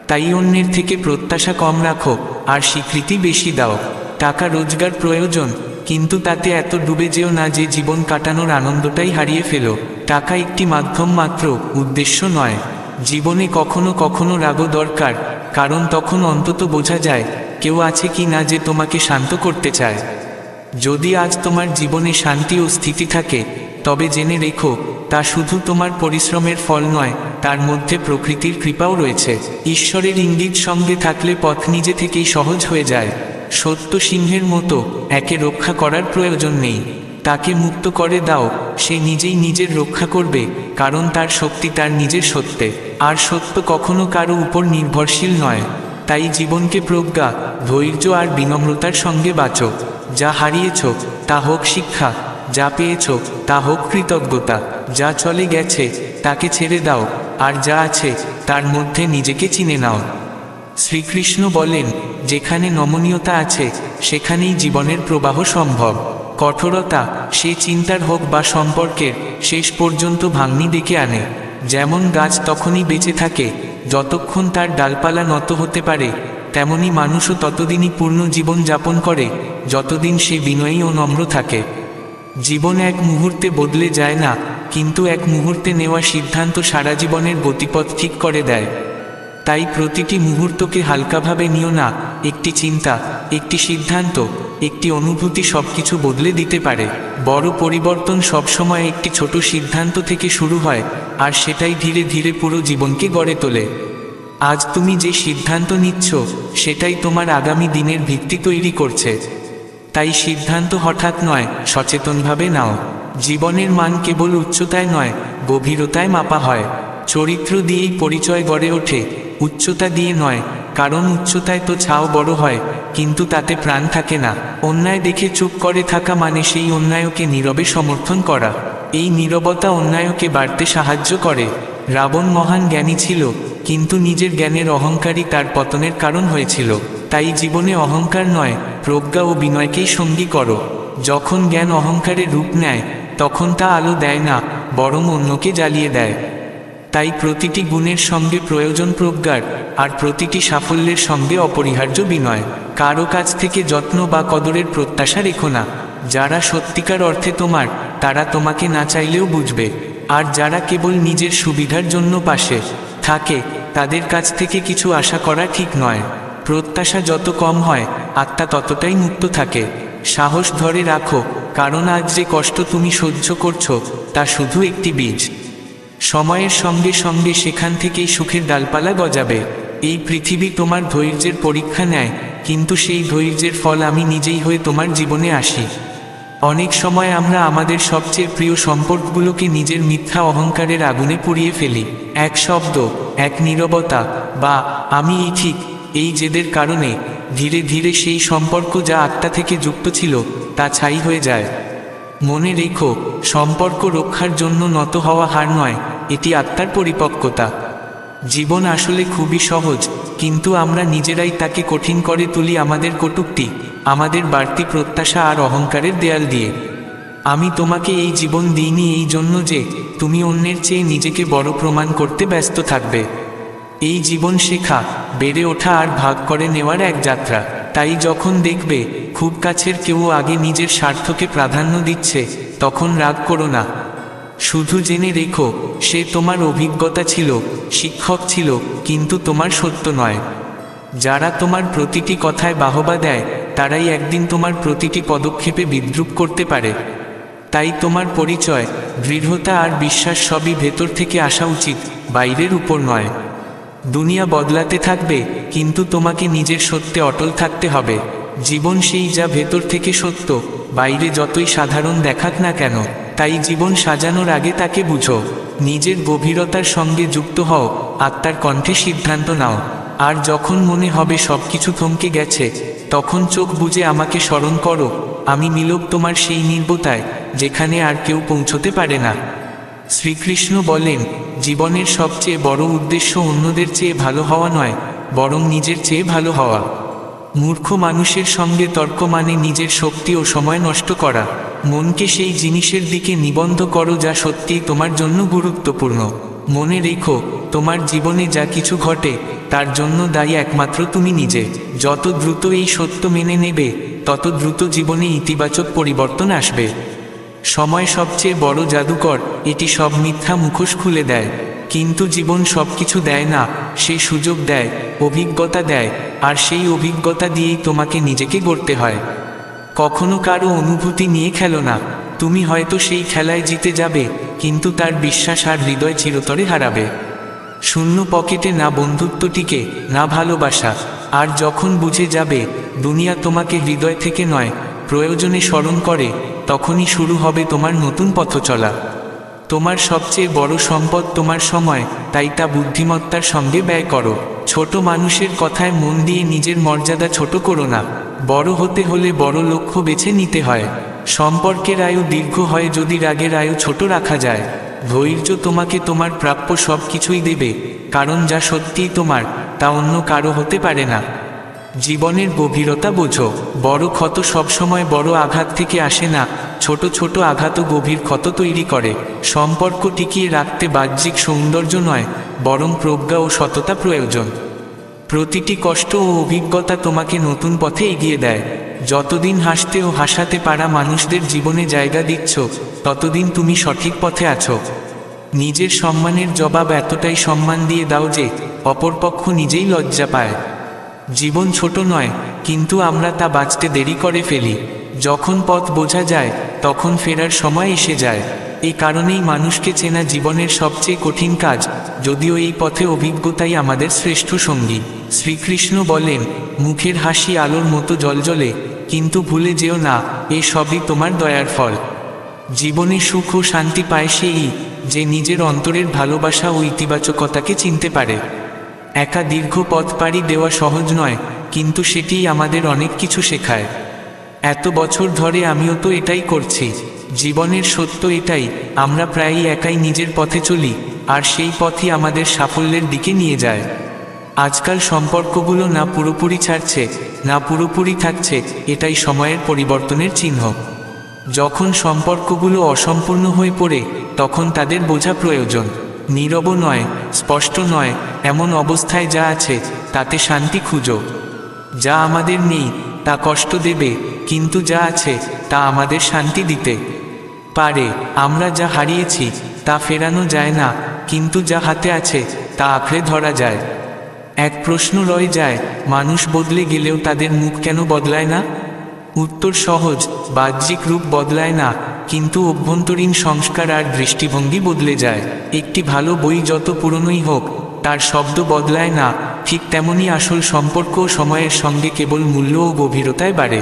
Speaker 1: তাই অন্যের থেকে প্রত্যাশা কম রাখো, আর স্বীকৃতি বেশি দাও। টাকা রোজগার প্রয়োজন, কিন্তু তাতে এত ডুবে যেও না যে জীবন কাটানোর আনন্দটাই হারিয়ে ফেলো। টাকা একটি মাধ্যম মাত্র, উদ্দেশ্য নয়। জীবনে কখনো কখনো রাগও দরকার, কারণ তখন অন্তত বোঝা যায় কেউ আছে কি না যে তোমাকে শান্ত করতে চায়। যদি আজ তোমার জীবনে শান্তি ও স্থিতি থাকে, তবে জেনে রেখো তা শুধু তোমার পরিশ্রমের ফল নয়, তার মধ্যে প্রকৃতির কৃপাও রয়েছে। ঈশ্বরের ইঙ্গিত সঙ্গে থাকলে পথ নিজে থেকেই সহজ হয়ে যায়। সত্য সিংহের মতো একে রক্ষা করার প্রয়োজন নেই, তাকে মুক্ত করে দাও, সে নিজেই নিজের রক্ষা করবে, কারণ তার শক্তি তার নিজের সত্যে, আর সত্য কখনো কারো উপর নির্ভরশীল নয়। তাই জীবনকে প্রজ্ঞা, ধৈর্য আর বিনম্রতার সঙ্গে বাঁচো। যা হারিয়েছ তা হোক শিক্ষা, যা পেয়েছ তা হোক কৃতজ্ঞতা, যা চলে গেছে তাকে ছেড়ে দাও, আর যা আছে তার মধ্যে নিজেকে চিনে নাও। শ্রীকৃষ্ণ বলেন, যেখানে নমনীয়তা আছে সেখানেই জীবনের প্রবাহ সম্ভব। কঠোরতা, সে চিন্তার হোক বা সম্পর্কের, শেষ পর্যন্ত ভাঙনি ডেকে আনে। যেমন গাছ তখনই বেঁচে থাকে যতক্ষণ তার ডালপালা নত হতে পারে, তেমনি মানুষও ততদিনই পূর্ণ জীবন যাপন করে যতদিন সে বিনয়ী ও নম্র থাকে। জীবন এক মুহূর্তে বদলে যায় না, কিন্তু এক মুহূর্তে নেওয়া সিদ্ধান্ত সারা জীবনের গতিপথ ঠিক করে দেয়। তাই প্রতিটি মুহূর্তকে হালকাভাবে নিও না। একটি চিন্তা, একটি সিদ্ধান্ত, একটি অনুভূতি সবকিছু বদলে দিতে পারে। বড় পরিবর্তন সবসময় একটি ছোট সিদ্ধান্ত থেকে শুরু হয়, আর সেটাই ধীরে ধীরে পুরো জীবনকে গড়ে তোলে। আজ তুমি যে সিদ্ধান্ত নিচ্ছ সেটাই তোমার আগামী দিনের ভিত্তি তৈরি করছে। তাই সিদ্ধান্ত হঠাৎ নয়, সচেতনভাবে নাও। জীবনের মান কেবল উচ্চতায় নয়, গভীরতায় মাপা হয়। চরিত্র দিয়েই পরিচয় গড়ে ওঠে, উচ্চতা দিয়ে নয়, কারণ উচ্চতায় তো ছাও বড় হয়, কিন্তু তাতে প্রাণ থাকে না। অন্যায় দেখে চুপ করে থাকা মানে সেই অন্যায়কে নীরবে সমর্থন করা। এই নীরবতা অন্যায়কে বাড়তে সাহায্য করে। রাবণ মহান জ্ঞানী ছিল, কিন্তু নিজের জ্ঞানের অহংকারই তার পতনের কারণ হয়েছিল। তাই জীবনে অহংকার নয়, প্রজ্ঞা ও বিনয়কেই সঙ্গী করো। যখন জ্ঞান অহংকারের রূপ নেয়, তখন তা আলো দেয় না, বরং অন্যকে জ্বালিয়ে দেয়। তাই প্রতিটি গুণের সঙ্গে প্রয়োজন প্রজ্ঞার, আর প্রতিটি সাফল্যের সঙ্গে অপরিহার্য বিনয়। কারো কাছ থেকে যত্ন বা কদরের প্রত্যাশা রেখো না। যারা সত্যিকার অর্থে তোমার, তারা তোমাকে না চাইলেও বুঝবে। আর যারা কেবল নিজের সুবিধার জন্য পাশে থাকে, তাদের কাছ থেকে কিছু আশা করা ঠিক নয়। প্রত্যাশা যত কম হয়, আত্মা ততটাই মুক্ত থাকে। সাহস ধরে রাখো, কারণ আজ যে কষ্ট তুমি সহ্য করছো তা শুধু একটি বীজ। সময়ের সঙ্গে সঙ্গে সেখান থেকেই সুখের ডালপালা গজাবে। এই পৃথিবী তোমার ধৈর্যের পরীক্ষা নেয়, কিন্তু সেই ধৈর্যের ফল আমি নিজেই হয়ে তোমার জীবনে আসি। অনেক সময় আমরা আমাদের সবচেয়ে প্রিয় সম্পর্কগুলোকে নিজের মিথ্যা অহংকারের আগুনে পুড়িয়ে ফেলি। এক শব্দ, এক নীরবতা, বা আমি ঠিক, এই জেদের কারণে ধীরে ধীরে সেই সম্পর্ক যা আত্মা থেকে যুক্ত ছিল তা ছাই হয়ে যায়। মনে রেখো, সম্পর্ক রক্ষার জন্য নত হওয়া হার নয়, এটি আত্মার পরিপক্কতা। জীবন আসলে খুবই সহজ, কিন্তু আমরা নিজেরাই তাকে কঠিন করে তুলি আমাদের কটূক্তি, আমাদের বাড়তি প্রত্যাশা আর অহংকারের দেয়াল দিয়ে। আমি তোমাকে এই জীবন দিইনি এই জন্য যে তুমি অন্যের চেয়ে নিজেকে বড় প্রমাণ করতে ব্যস্ত থাকবে। এই জীবন শেখা, বেড়ে ওঠা আর ভাগ করে নেওয়ার এক যাত্রা। তাই যখন দেখবে খুব কাছের কেউ আগে নিজের স্বার্থকে প্রাধান্য দিচ্ছে, তখন রাগ করো না। শুধু জেনে রেখো, সে তোমার অভিজ্ঞতা ছিল, শিক্ষক ছিল, কিন্তু তোমার সত্য নয়। যারা তোমার প্রতিটি কথায় বাহবা দেয়, তারাই একদিন তোমার প্রতিটি পদক্ষেপে বিদ্রূপ করতে পারে। তাই তোমার পরিচয়, দৃঢ়তা আর বিশ্বাস সবই ভেতর থেকে আসা উচিত, বাইরের উপর নয়। দুনিয়া বদলাতে থাকবে, কিন্তু তোমাকে নিজের সত্যে অটল থাকতে হবে। জীবন সেই যা ভেতর থেকে সত্য, বাইরে যতই সাধারণ দেখাক না কেন। তাই জীবন সাজানোর আগে তাকে বুঝো, নিজের গভীরতার সঙ্গে যুক্ত হও, আত্মার কণ্ঠে সিদ্ধান্ত নাও। আর যখন মনে হবে সবকিছু থমকে গেছে, তখন চোখ বুজে আমাকে স্মরণ করো। আমি মিলব তোমার সেই নির্বতায়, যেখানে আর কেউ পৌঁছতে পারে না। শ্রীকৃষ্ণ বলেন, জীবনের সবচেয়ে বড় উদ্দেশ্য অন্যদের চেয়ে ভালো হওয়া নয়, বরং নিজের চেয়ে ভালো হওয়া। মূর্খ মানুষের সঙ্গে তর্ক মানে নিজের শক্তি ও সময় নষ্ট করা। মনকে সেই জিনিসের দিকে নিবন্ধ করো যা সত্যিই তোমার জন্য গুরুত্বপূর্ণ। মনে রেখো, তোমার জীবনে যা কিছু ঘটে তার জন্য দায়ী একমাত্র তুমি নিজে। যত দ্রুত এই সত্য মেনে নেবে, তত দ্রুত জীবনে ইতিবাচক পরিবর্তন আসবে। সময় সবচেয়ে বড় জাদুকর, এটি সব মিথ্যা মুখোশ খুলে দেয়। কিন্তু জীবন সবকিছু দেয় না, সেই সুযোগ দেয়, অভিজ্ঞতা দেয়, আর সেই অভিজ্ঞতা দিয়েই তোমাকে নিজেকে গড়তে হয়। কখনো কারো অনুভূতি নিয়ে খেলো না। তুমি হয়তো সেই খেলায় জিতে যাবে, কিন্তু তার বিশ্বাস আর হৃদয় চিরতরে হারাবে। শূন্য পকেটে না বন্ধুত্ব টিকে, না ভালোবাসা। আর যখন বুঝে যাবে দুনিয়া তোমাকে হৃদয় থেকে নয়, প্রয়োজনে স্মরণ করে, তখনই শুরু হবে তোমার নতুন পথ চলা। তোমার সবচেয়ে বড় সম্পদ তোমার সময়, তাই তা বুদ্ধিমত্তার সঙ্গে ব্যয় করো। ছোট মানুষের কথায় মন দিয়ে নিজের মর্যাদা ছোট করো না। বড় হতে হলে বড় লক্ষ্য বেছে নিতে হয়। সম্পর্কের আয়ু দীর্ঘ হয় যদি রাগের আয়ু ছোট রাখা যায়। ধৈর্য তোমাকে তোমার প্রাপ্য সব কিছুই দেবে, কারণ যা সত্যিই তোমার তা অন্য কারো হতে পারে না। জীবনের গভীরতা বোঝো। বড় ক্ষত সবসময় বড় আঘাত থেকে আসে না, ছোট ছোট আঘাতও গভীর ক্ষত তৈরি করে। সম্পর্ক টিকিয়ে রাখতে বাহ্যিক সৌন্দর্য নয়, বরং প্রজ্ঞা ও সততা প্রয়োজন। প্রতিটি কষ্ট ও অভিজ্ঞতা তোমাকে নতুন পথে এগিয়ে দেয়। যতদিন হাসতে ও হাসাতে পারা মানুষদের জীবনে জায়গা দিচ্ছ, ততদিন তুমি সঠিক পথে আছো। নিজের সম্মানের জবাব এতটাই সম্মান দিয়ে দাও যে অপরপক্ষ নিজেই লজ্জা পায়। জীবন ছোট নয়, কিন্তু আমরা তা বাঁচতে দেরি করে ফেলি। যখন পথ বোঝা যায়, তখন ফেরার সময় এসে যায়। এই কারণেই মানুষকে চেনা জীবনের সবচেয়ে কঠিন কাজ, যদিও এই পথে অভিজ্ঞতাই আমাদের শ্রেষ্ঠ সঙ্গী। শ্রীকৃষ্ণ বলেন, মুখের হাসি আলোর মতো জ্বলজ্বলে, কিন্তু ভুলে যেও না, এ সবই তোমার দয়ার ফল। জীবনে সুখ ও শান্তি পায় সেই, যে নিজের অন্তরের ভালোবাসা ও ইতিবাচকতাকে চিনতে পারে। একা দীর্ঘ পথ পাড়ি দেওয়া সহজ নয়, কিন্তু সেটিই আমাদের অনেক কিছু শেখায়। এত বছর ধরে আমিও তো এটাই করছি। জীবনের সত্য এটাই, আমরা প্রায়ই একাই নিজের পথে চলি, আর সেই পথই আমাদের সাফল্যের দিকে নিয়ে যায়। আজকাল সম্পর্কগুলো না পুরোপুরি ছাড়ছে, না পুরোপুরি থাকছে, এটাই সময়ের পরিবর্তনের চিহ্ন। যখন সম্পর্কগুলো অসম্পূর্ণ হয়ে পড়ে, তখন তাদের বোঝা প্রয়োজন। নীরব নয়, স্পষ্ট নয়, এমন অবস্থায় যা আছে তাতে শান্তি খুঁজো। যা আমাদের নেই তা কষ্ট দেবে, কিন্তু যা আছে তা আমাদের শান্তি দিতে পারে। আমরা যা হারিয়েছি তা ফেরানো যায় না, কিন্তু যা হাতে আছে তা আঁকড়ে ধরা যায়। এক প্রশ্ন রয়ে যায়, মানুষ বদলে গেলেও তাদের মুখ কেন বদলায় না? উত্তর সহজ, বাহ্যিক রূপ বদলায় না, কিন্তু অভ্যন্তরীণ সংস্কার আর দৃষ্টিভঙ্গি বদলে যায়। একটি ভালো বই যত পুরনোই হোক, তার শব্দ বদলায় না, ঠিক তেমনি আসল সম্পর্ক সময়ের সঙ্গে কেবল মূল্য ও গভীরতায় বাড়ে।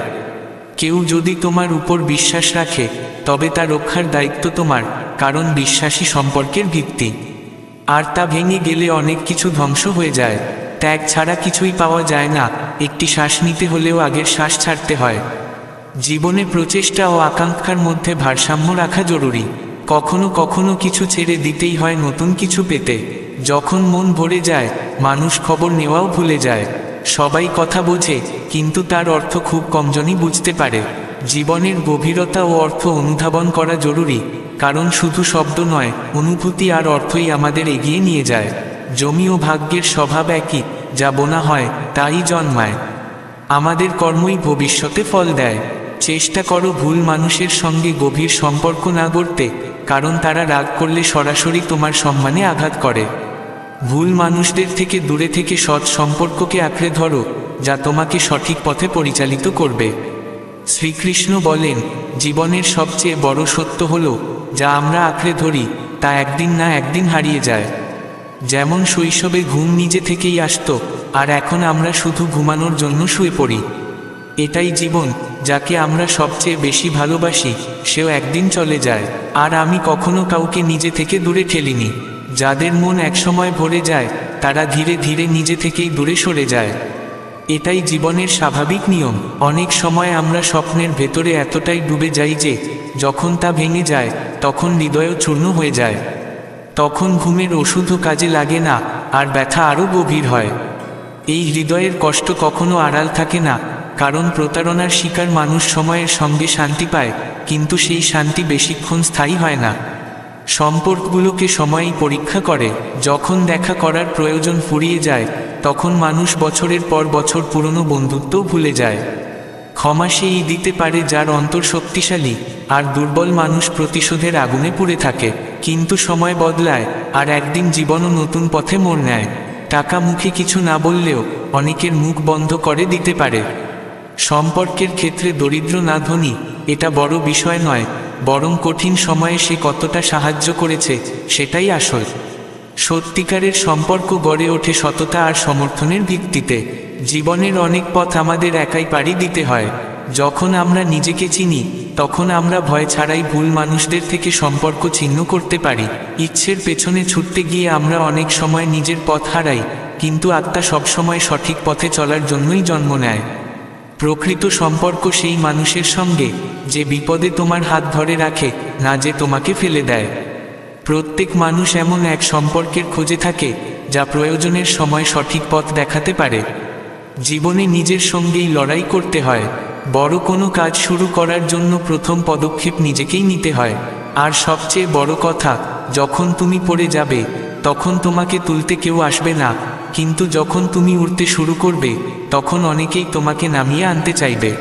Speaker 1: কেউ যদি তোমার উপর বিশ্বাস রাখে, তবে তা রক্ষার দায়িত্ব তোমার, কারণ বিশ্বাসী সম্পর্কের ভিত্তি। আর তা ভেঙে গেলে অনেক কিছু ধ্বংস হয়ে যায়। ত্যাগ ছাড়া কিছুই পাওয়া যায় না, একটি শ্বাস নিতে হলেও আগের শ্বাস ছাড়তে হয়। জীবনে প্রচেষ্টা ও আকাঙ্ক্ষার মধ্যে ভারসাম্য রাখা জরুরি। কখনো কখনো কিছু ছেড়ে দিতেই হয় নতুন কিছু পেতে। যখন মন ভরে যায়, মানুষ খবর নেওয়াও ভুলে যায়। সবাই কথা বোঝে, কিন্তু তার অর্থ খুব কমজনই বুঝতে পারে। জীবনের গভীরতা ও অর্থ অনুধাবন করা জরুরি, কারণ শুধু শব্দ নয়, অনুভূতি আর অর্থই আমাদের এগিয়ে নিয়ে যায়। জমি ও ভাগ্যের স্বভাব একই, যা বোনা হয় তাই জন্মায়। আমাদের কর্মই ভবিষ্যতে ফল দেয়। চেষ্টা করো ভুল মানুষের সঙ্গে গভীর সম্পর্ক না গড়তে, কারণ তারা রাগ করলে সরাসরি তোমার সম্মানে আঘাত করে। ভুল মানুষদের থেকে দূরে থেকে সৎ সম্পর্ককে আঁকড়ে ধরো, যা তোমাকে সঠিক পথে পরিচালিত করবে। শ্রীকৃষ্ণ বলেন, জীবনের সবচেয়ে বড় সত্য হলো, যা আমরা আঁকড়ে ধরি তা একদিন না একদিন হারিয়ে যায়। যেমন শৈশবে ঘুম নিজে থেকেই আসতো, আর এখন আমরা শুধু ঘুমানোর জন্য শুয়ে পড়ি। এটাই জীবন, যাকে আমরা সবচেয়ে বেশি ভালোবাসি, সেও একদিন চলে যায়। আর আমি কখনো কাউকে নিজে থেকে দূরে ঠেলিনি। যাদের মন একসময় ভরে যায়, তারা ধীরে ধীরে নিজে থেকেই দূরে সরে যায়। এটাই জীবনের স্বাভাবিক নিয়ম। অনেক সময় আমরা স্বপ্নের ভেতরে এতটাই ডুবে যাই যে যখন তা ভেঙে যায়, তখন হৃদয়ও চূর্ণ হয়ে যায়। তখন ঘুমের ওষুধও কাজে লাগে না, আর ব্যথা আরও গভীর হয়। এই হৃদয়ের কষ্ট কখনো আড়াল থাকে না, কারণ প্রতারণার শিকার মানুষ সময়ের সঙ্গে শান্তি পায়, কিন্তু সেই শান্তি বেশিক্ষণ স্থায়ী হয় না। সম্পর্কগুলোকে সময়ই পরীক্ষা করে। যখন দেখা করার প্রয়োজন ফুরিয়ে যায়, তখন মানুষ বছরের পর বছর পুরনো বন্ধুত্বও ভুলে যায়। ক্ষমা সেই দিতে পারে যার অন্তর শক্তিশালী, আর দুর্বল মানুষ প্রতিশোধের আগুনে পুড়ে থাকে। কিন্তু সময় বদলায়, আর একদিন জীবনও নতুন পথে মোড় নেয়। টাকা মুখে কিছু না বললেও অনেকের মুখ বন্ধ করে দিতে পারে। সম্পর্কের ক্ষেত্রে দরিদ্র না ধনী এটা বড় বিষয় নয়, বরং কঠিন সময়ে সে কতটা সাহায্য করেছে সেটাই আসল। সত্যিকারের সম্পর্ক গড়ে ওঠে সততা আর সমর্থনের ভিত্তিতে। জীবনের অনেক পথ আমাদের একাই পাড়ি দিতে হয়। যখন আমরা নিজেকে চিনি তখন আমরা ভয় ছাড়াই ভুল মানুষদের থেকে সম্পর্ক ছিন্ন করতে পারি। ইচ্ছের পেছনে ছুটতে গিয়ে আমরা অনেক সময় নিজের পথ হারাই, কিন্তু আত্মা সবসময় সঠিক পথে চলার জন্যই জন্ম নেয়। প্রকৃত সম্পর্ক সেই মানুষের সঙ্গে যে বিপদে তোমার হাত ধরে রাখে, না যে তোমাকে ফেলে দেয়। প্রত্যেক মানুষ এমন এক সম্পর্কের খোঁজে থাকে যা প্রয়োজনের সময় সঠিক পথ দেখাতে পারে। জীবনে নিজের সঙ্গেই লড়াই করতে হয়। বড় কোনো কাজ শুরু করার জন্য প্রথম পদক্ষেপ নিজেকেই নিতে হয়। আর সবচেয়ে বড় কথা, যখন তুমি পড়ে যাবে তখন তোমাকে তুলতে কেউ আসবে না, কিন্তু যখন তুমি উঠতে শুরু করবে তখন অনেকেই তোমাকে নামিয়ে আনতে চাইবে।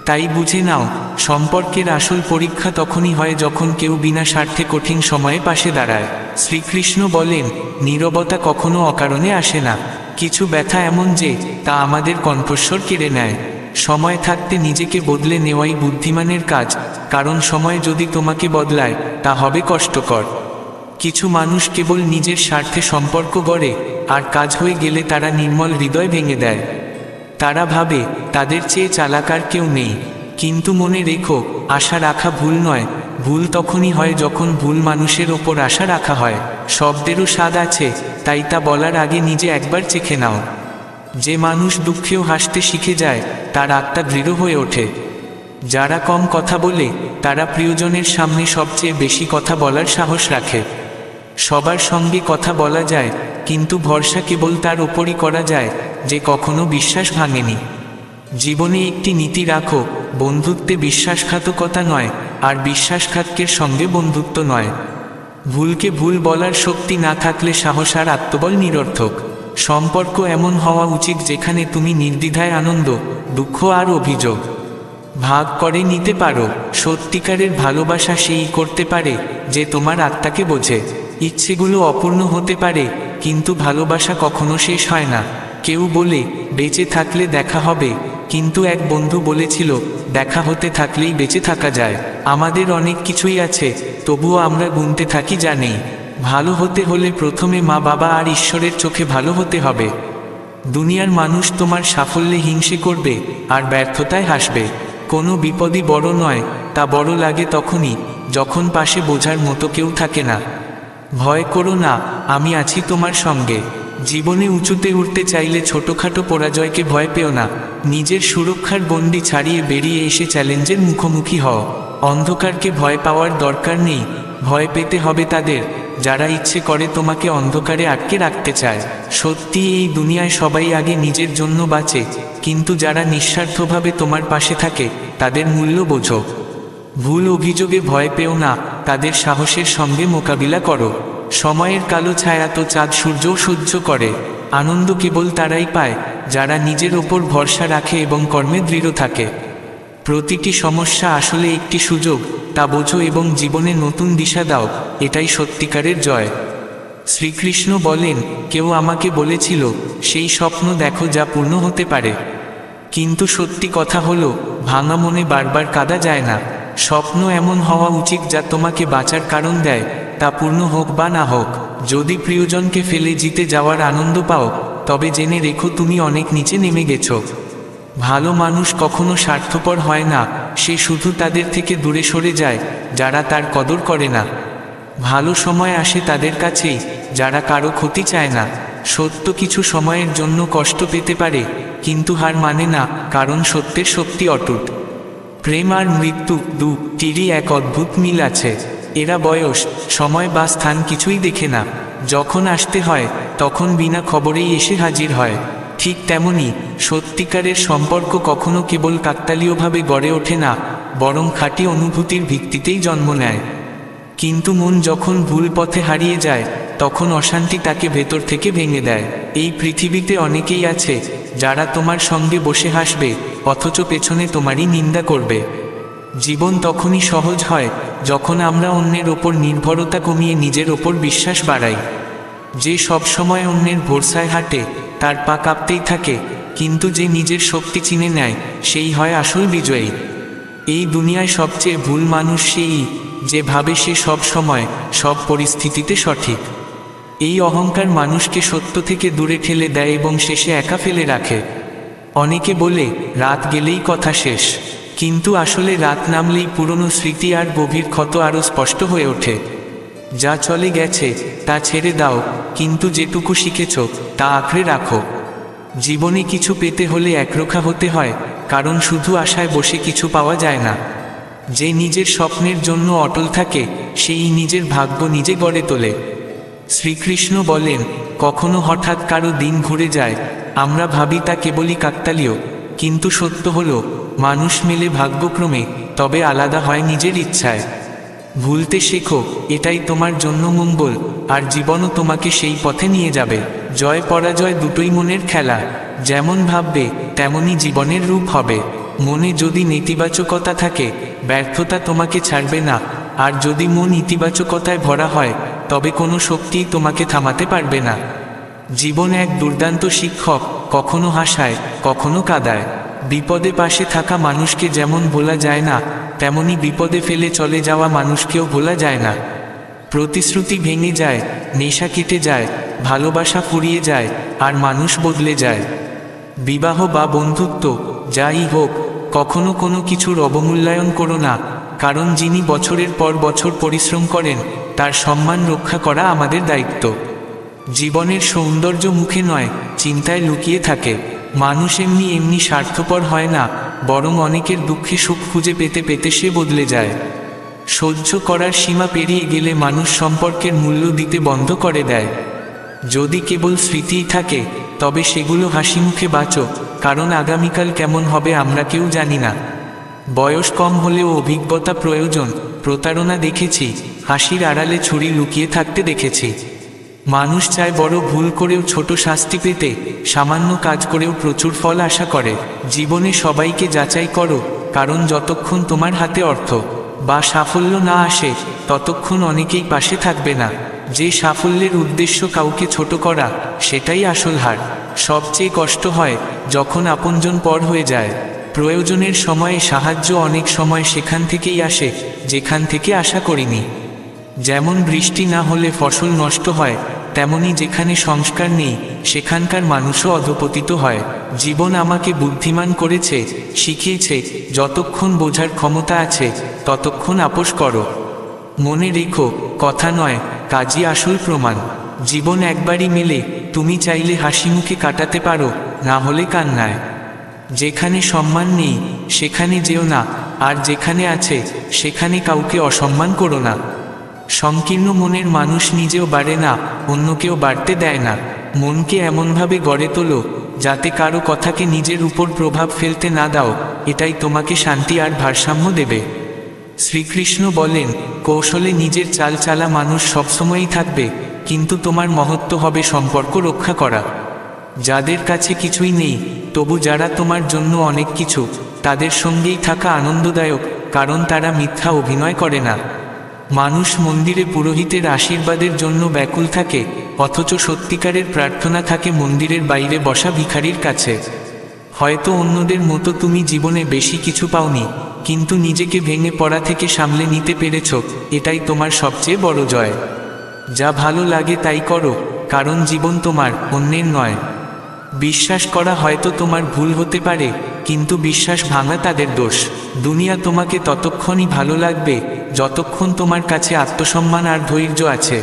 Speaker 1: তাই বুঝে নাও, সম্পর্কের আসল পরীক্ষা তখনই হয় যখন কেউ বিনা স্বার্থে কঠিন সময়ে পাশে দাঁড়ায়। শ্রীকৃষ্ণ বলেন, নীরবতা কখনো অকারণে আসে না। কিছু ব্যথা এমন যে তা আমাদের কণ্ঠস্বর কেড়ে নেয়। সময় থাকতে নিজেকে বদলে নেওয়াই বুদ্ধিমানের কাজ, কারণ সময় যদি তোমাকে বদলায় তা হবে কষ্টকর। কিছু মানুষ কেবল নিজের স্বার্থে সম্পর্ক গড়ে, আর কাজ হয়ে গেলে তারা নির্মল হৃদয় ভেঙে দেয়। তারা ভাবে তাদের চেয়ে চালাক আর কেউ নেই। কিন্তু মনে রেখো, আশা রাখা ভুল নয়, ভুল তখনই হয় যখন ভুল মানুষের ওপর আশা রাখা হয়। শব্দেরও স্বাদ আছে, তাই তা বলার আগে নিজে একবার চেখে নাও। যে মানুষ দুঃখেও হাসতে শিখে যায় তার আত্মা দৃঢ় হয়ে ওঠে। যারা কম কথা বলে তারা প্রিয়জনের সামনে সবচেয়ে বেশি কথা বলার সাহস রাখে। সবার সঙ্গে কথা বলা যায়, কিন্তু ভরসা কেবল তার ওপরই করা যায় যে কখনো বিশ্বাস ভাঙেনি। জীবনে একটি নীতি রাখো, বন্ধুত্বে বিশ্বাসঘাতকতা নয়, আর বিশ্বাসঘাতকের সঙ্গে বন্ধুত্ব নয়। ভুলকে ভুল বলার শক্তি না থাকলে সাহস আর আত্মবল নিরর্থক। সম্পর্ক এমন হওয়া উচিত যেখানে তুমি নির্দ্বিধায় আনন্দ, দুঃখ আর অভিযোগ ভাগ করে নিতে পারো। সত্যিকারের ভালোবাসা সেই করতে পারে যে তোমার আত্মাকে বোঝে। ইচ্ছেগুলো অপূর্ণ হতে পারে, কিন্তু ভালোবাসা কখনো শেষ হয় না। কেউ বলে বেঁচে থাকলে দেখা হবে, কিন্তু এক বন্ধু বলেছিল দেখা হতে থাকলেই বেঁচে থাকা যায়। আমাদের অনেক কিছুই আছে, তবুও আমরা গুনতে থাকি জানেই। ভালো হতে হলে প্রথমে মা বাবা আর ঈশ্বরের চোখে ভালো হতে হবে। দুনিয়ার মানুষ তোমার সাফল্যে হিংসে করবে আর ব্যর্থতায় হাসবে। কোনো বিপদই বড় নয়, তা বড় লাগে তখনই যখন পাশে বোঝার মতো কেউ থাকে না। ভয় করো না, আমি আছি তোমার সঙ্গে। জীবনে উঁচুতে উঠতে চাইলে ছোটখাটো পরাজয়কে ভয় পেও না। নিজের সুরক্ষার গণ্ডি ছাড়িয়ে বেরিয়ে এসে চ্যালেঞ্জের মুখোমুখি হও। অন্ধকারকে ভয় পাওয়ার দরকার নেই, ভয় পেতে হবে তাদের যারা ইচ্ছে করে তোমাকে অন্ধকারে আটকে রাখতে চায়। সত্যি এই দুনিয়ায় সবাই আগে নিজের জন্য বাঁচে, কিন্তু যারা নিঃস্বার্থভাবে তোমার পাশে থাকে তাদের মূল্য বোঝো। ভুল অভিযোগে ভয় পেও না, তাদের সাহসের সঙ্গে মোকাবিলা করো। সময়ের কালো ছায়া তো চাঁদ সূর্যও সহ্য করে। আনন্দ কেবল তারাই পায় যারা নিজের ওপর ভরসা রাখে এবং কর্মে দৃঢ় থাকে। প্রতিটি সমস্যা আসলে একটি সুযোগ, তা বোঝো এবং জীবনে নতুন দিশা দাও। এটাই সত্যিকারের জয়। শ্রীকৃষ্ণ বলেন, কেউ আমাকে বলেছিল সেই স্বপ্ন দেখো যা পূর্ণ হতে পারে। কিন্তু সত্যি কথা হলো, ভাঙা মনে বারবার কাঁদা যায় না। স্বপ্ন এমন হওয়া উচিত যা তোমাকে বাঁচার কারণ দেয়, তা পূর্ণ হোক বা না হোক। যদি প্রিয়জনকে ফেলে জিতে যাওয়ার আনন্দ পাও, তবে জেনে রেখো তুমি অনেক নিচে নেমে গেছো। ভালো মানুষ কখনো স্বার্থপর হয় না, সে শুধু তাদের থেকে দূরে সরে যায় যারা তার কদর করে না। ভালো সময় আসে তাদের কাছেই যারা কারো ক্ষতি চায় না। সত্য কিছু সময়ের জন্য কষ্ট পেতে পারে, কিন্তু হার মানে না, কারণ সত্যের শক্তি অটুট। প্রেম আর মৃত্যু দুটিরই এক অদ্ভুত মিল আছে। এরা বয়স, সময় বা স্থান কিছুই দেখে না। যখন আসতে হয় তখন বিনা খবরেই এসে হাজির হয়। ঠিক তেমনি সত্যিকারের সম্পর্ক কখনো কেবল কাকতালীয়ভাবে গড়ে ওঠে না, বরং খাঁটি অনুভূতির ভিত্তিতেই জন্ম নেয়। কিন্তু মন যখন ভুল পথে হারিয়ে যায় তখন অশান্তি তাকে ভেতর থেকে ভেঙে দেয়। এই পৃথিবীতে অনেকেই আছে যারা তোমার সঙ্গে বসে হাসবে, অথচ পেছনে তোমারই নিন্দা করবে। জীবন তখনই সহজ হয় যখন আমরা অন্যের ওপর নির্ভরতা কমিয়ে নিজের ওপর বিশ্বাস বাড়াই। যে সবসময় অন্যের ভরসায় হাঁটে তার পা কাঁপতেই থাকে, কিন্তু যে নিজের শক্তি চিনে নেয় সেই হয় আসল বিজয়ী। এই দুনিয়ায় সবচেয়ে ভুল মানুষ সেই, যে ভাবে সে সব সময় সব পরিস্থিতিতে সঠিক। এই অহংকার মানুষকে সত্য থেকে দূরে ঠেলে দেয় এবং শেষে একা ফেলে রাখে। অনেকে বলে রাত গেলেই কথা শেষ, কিন্তু আসলে রাত নামলেই পুরনো স্মৃতি আর গভীর ক্ষত আরও স্পষ্ট হয়ে ওঠে। যা চলে গেছে তা ছেড়ে দাও, কিন্তু যেটুকু শিখেছ তা আঁকড়ে রাখো। জীবনে কিছু পেতে হলে একরোখা হতে হয়, কারণ শুধু আশায় বসে কিছু পাওয়া যায় না। যে নিজের স্বপ্নের জন্য অটল থাকে সেই নিজের ভাগ্য নিজে গড়ে তোলে। শ্রীকৃষ্ণ বলেন, কখনো হঠাৎ কারো দিন ঘুরে যায়, আমরা ভাবি তা কেবলই কাকতালীয়, কিন্তু সত্য হলো মানুষ মেলে ভাগ্যক্রমে, তবে আলাদা হয় নিজের ইচ্ছায়। ভুলতে শেখো, এটাই তোমার জন্য মঙ্গল, আর জীবনও তোমাকে সেই পথে নিয়ে যাবে। জয় পরাজয় দুটোই মনের খেলা, যেমন ভাববে তেমনই জীবনের রূপ হবে। মনে যদি নেতিবাচকতা থাকে ব্যর্থতা তোমাকে ছাড়বে না, আর যদি মন ইতিবাচকতায় ভরা হয় তবে কোনো শক্তিই তোমাকে থামাতে পারবে না। জীবন এক দুর্দান্ত শিক্ষক, কখনো হাসায় কখনো কাঁদায়। বিপদে পাশে থাকা মানুষকে যেমন ভোলা যায় না, তেমনি বিপদে ফেলে চলে যাওয়া মানুষকেও ভোলা যায় না। প্রতিশ্রুতি ভেঙে যায়, নেশা কেটে যায়, ভালোবাসা ফুরিয়ে যায়, আর মানুষ বদলে যায়। বিবাহ বা বন্ধুত্ব যাই হোক, কখনো কোনো কিছুর অবমূল্যায়ন করো না, কারণ যিনি বছরের পর বছর পরিশ্রম করেন তার সম্মান রক্ষা করা আমাদের দায়িত্ব। জীবনের সৌন্দর্য মুখে নয় চিন্তায় লুকিয়ে থাকে। মানুষ এমনি এমনি স্বার্থপর হয় না, বরং অনেকের দুঃখে সুখ খুঁজে পেতে পেতে সে বদলে যায়। সহ্য করার সীমা পেরিয়ে গেলে মানুষ সম্পর্কের মূল্য দিতে বন্ধ করে দেয়। যদি কেবল স্মৃতিই থাকে তবে সেগুলো হাসি মুখে বাঁচো, কারণ আগামীকাল কেমন হবে আমরা কেউ জানি না। বয়স কম হলেও অভিজ্ঞতা প্রয়োজন। প্রতারণা দেখেছি, হাসির আড়ালে ছুরি লুকিয়ে থাকতে দেখেছি। মানুষ চায় বড় ভুল করেও ছোট শাস্তি পেতে, সামান্য কাজ করেও প্রচুর ফল আশা করে। জীবনে সবাইকে যাচাই করো, কারণ যতক্ষণ তোমার হাতে অর্থ বা সাফল্য না আসে ততক্ষণ অনেকেই পাশে থাকবে না। যে সাফল্যের উদ্দেশ্য কাউকে ছোট করা, সেটাই আসল হার। সবচেয়ে কষ্ট হয় যখন আপনজন পর হয়ে যায়। প্রয়োজনের সময়ে সাহায্য অনেক সময় সেখান থেকেই আসে যেখান থেকে আশা করিনি। যেমন বৃষ্টি না হলে ফসল নষ্ট হয়, তেমনি যেখানে সংস্কার নেই সেখানকার মানুষও অধপতিত হয়। জীবন আমাকে বুদ্ধিমান করেছে, শিখিয়েছে যতক্ষণ বোঝার ক্ষমতা আছে ততক্ষণ আপোষ করো। মনে রেখো, কথা নয় কাজই আসল প্রমাণ। জীবন একবারই মেলে, তুমি চাইলে হাসি মুখে কাটাতে পারো, না হলে কান্নায়। যেখানে সম্মান নেই সেখানে যেও না, আর যেখানে আছে সেখানে কাউকে অসম্মান করো না। সংকীর্ণ মনের মানুষ নিজেও বাড়ে না, অন্যকেও বাড়তে দেয় না। মনকে এমনভাবে গড়ে তোলো যাতে কারো কথাকে নিজের উপর প্রভাব ফেলতে না দাও, এটাই তোমাকে শান্তি আর ভারসাম্য দেবে। শ্রীকৃষ্ণ বলেন, কৌশলে নিজের চাল চালা মানুষ সবসময়ই থাকবে, কিন্তু তোমার মহত্ব হবে সম্পর্ক রক্ষা করা। যাদের কাছে কিছুই নেই তবু যারা তোমার জন্য অনেক কিছু, তাদের সঙ্গেই থাকা আনন্দদায়ক, কারণ তারা মিথ্যা অভিনয় করে না। মানুষ মন্দিরে পুরোহিতের আশীর্বাদের জন্য ব্যাকুল থাকে, অথচ সত্যিকারের প্রার্থনা থাকে মন্দিরের বাইরে বসা ভিখারির কাছে। হয়তো অন্যদের মতো তুমি জীবনে বেশি কিছু পাওনি, কিন্তু নিজেকে ভেঙে পড়া থেকে সামলে নিতে পেরেছ, এটাই তোমার সবচেয়ে বড় জয়। যা ভালো লাগে তাই করো, কারণ জীবন তোমার, অন্যের নয়। বিশ্বাস করা হয়তো তোমার ভুল হতে পারে, কিন্তু বিশ্বাস ভাঙা তাদের দোষ। দুনিয়া তোমাকে ততক্ষণই ভালো লাগবে যতক্ষণ তোমার কাছে আত্মসম্মান আর ধৈর্য আছে।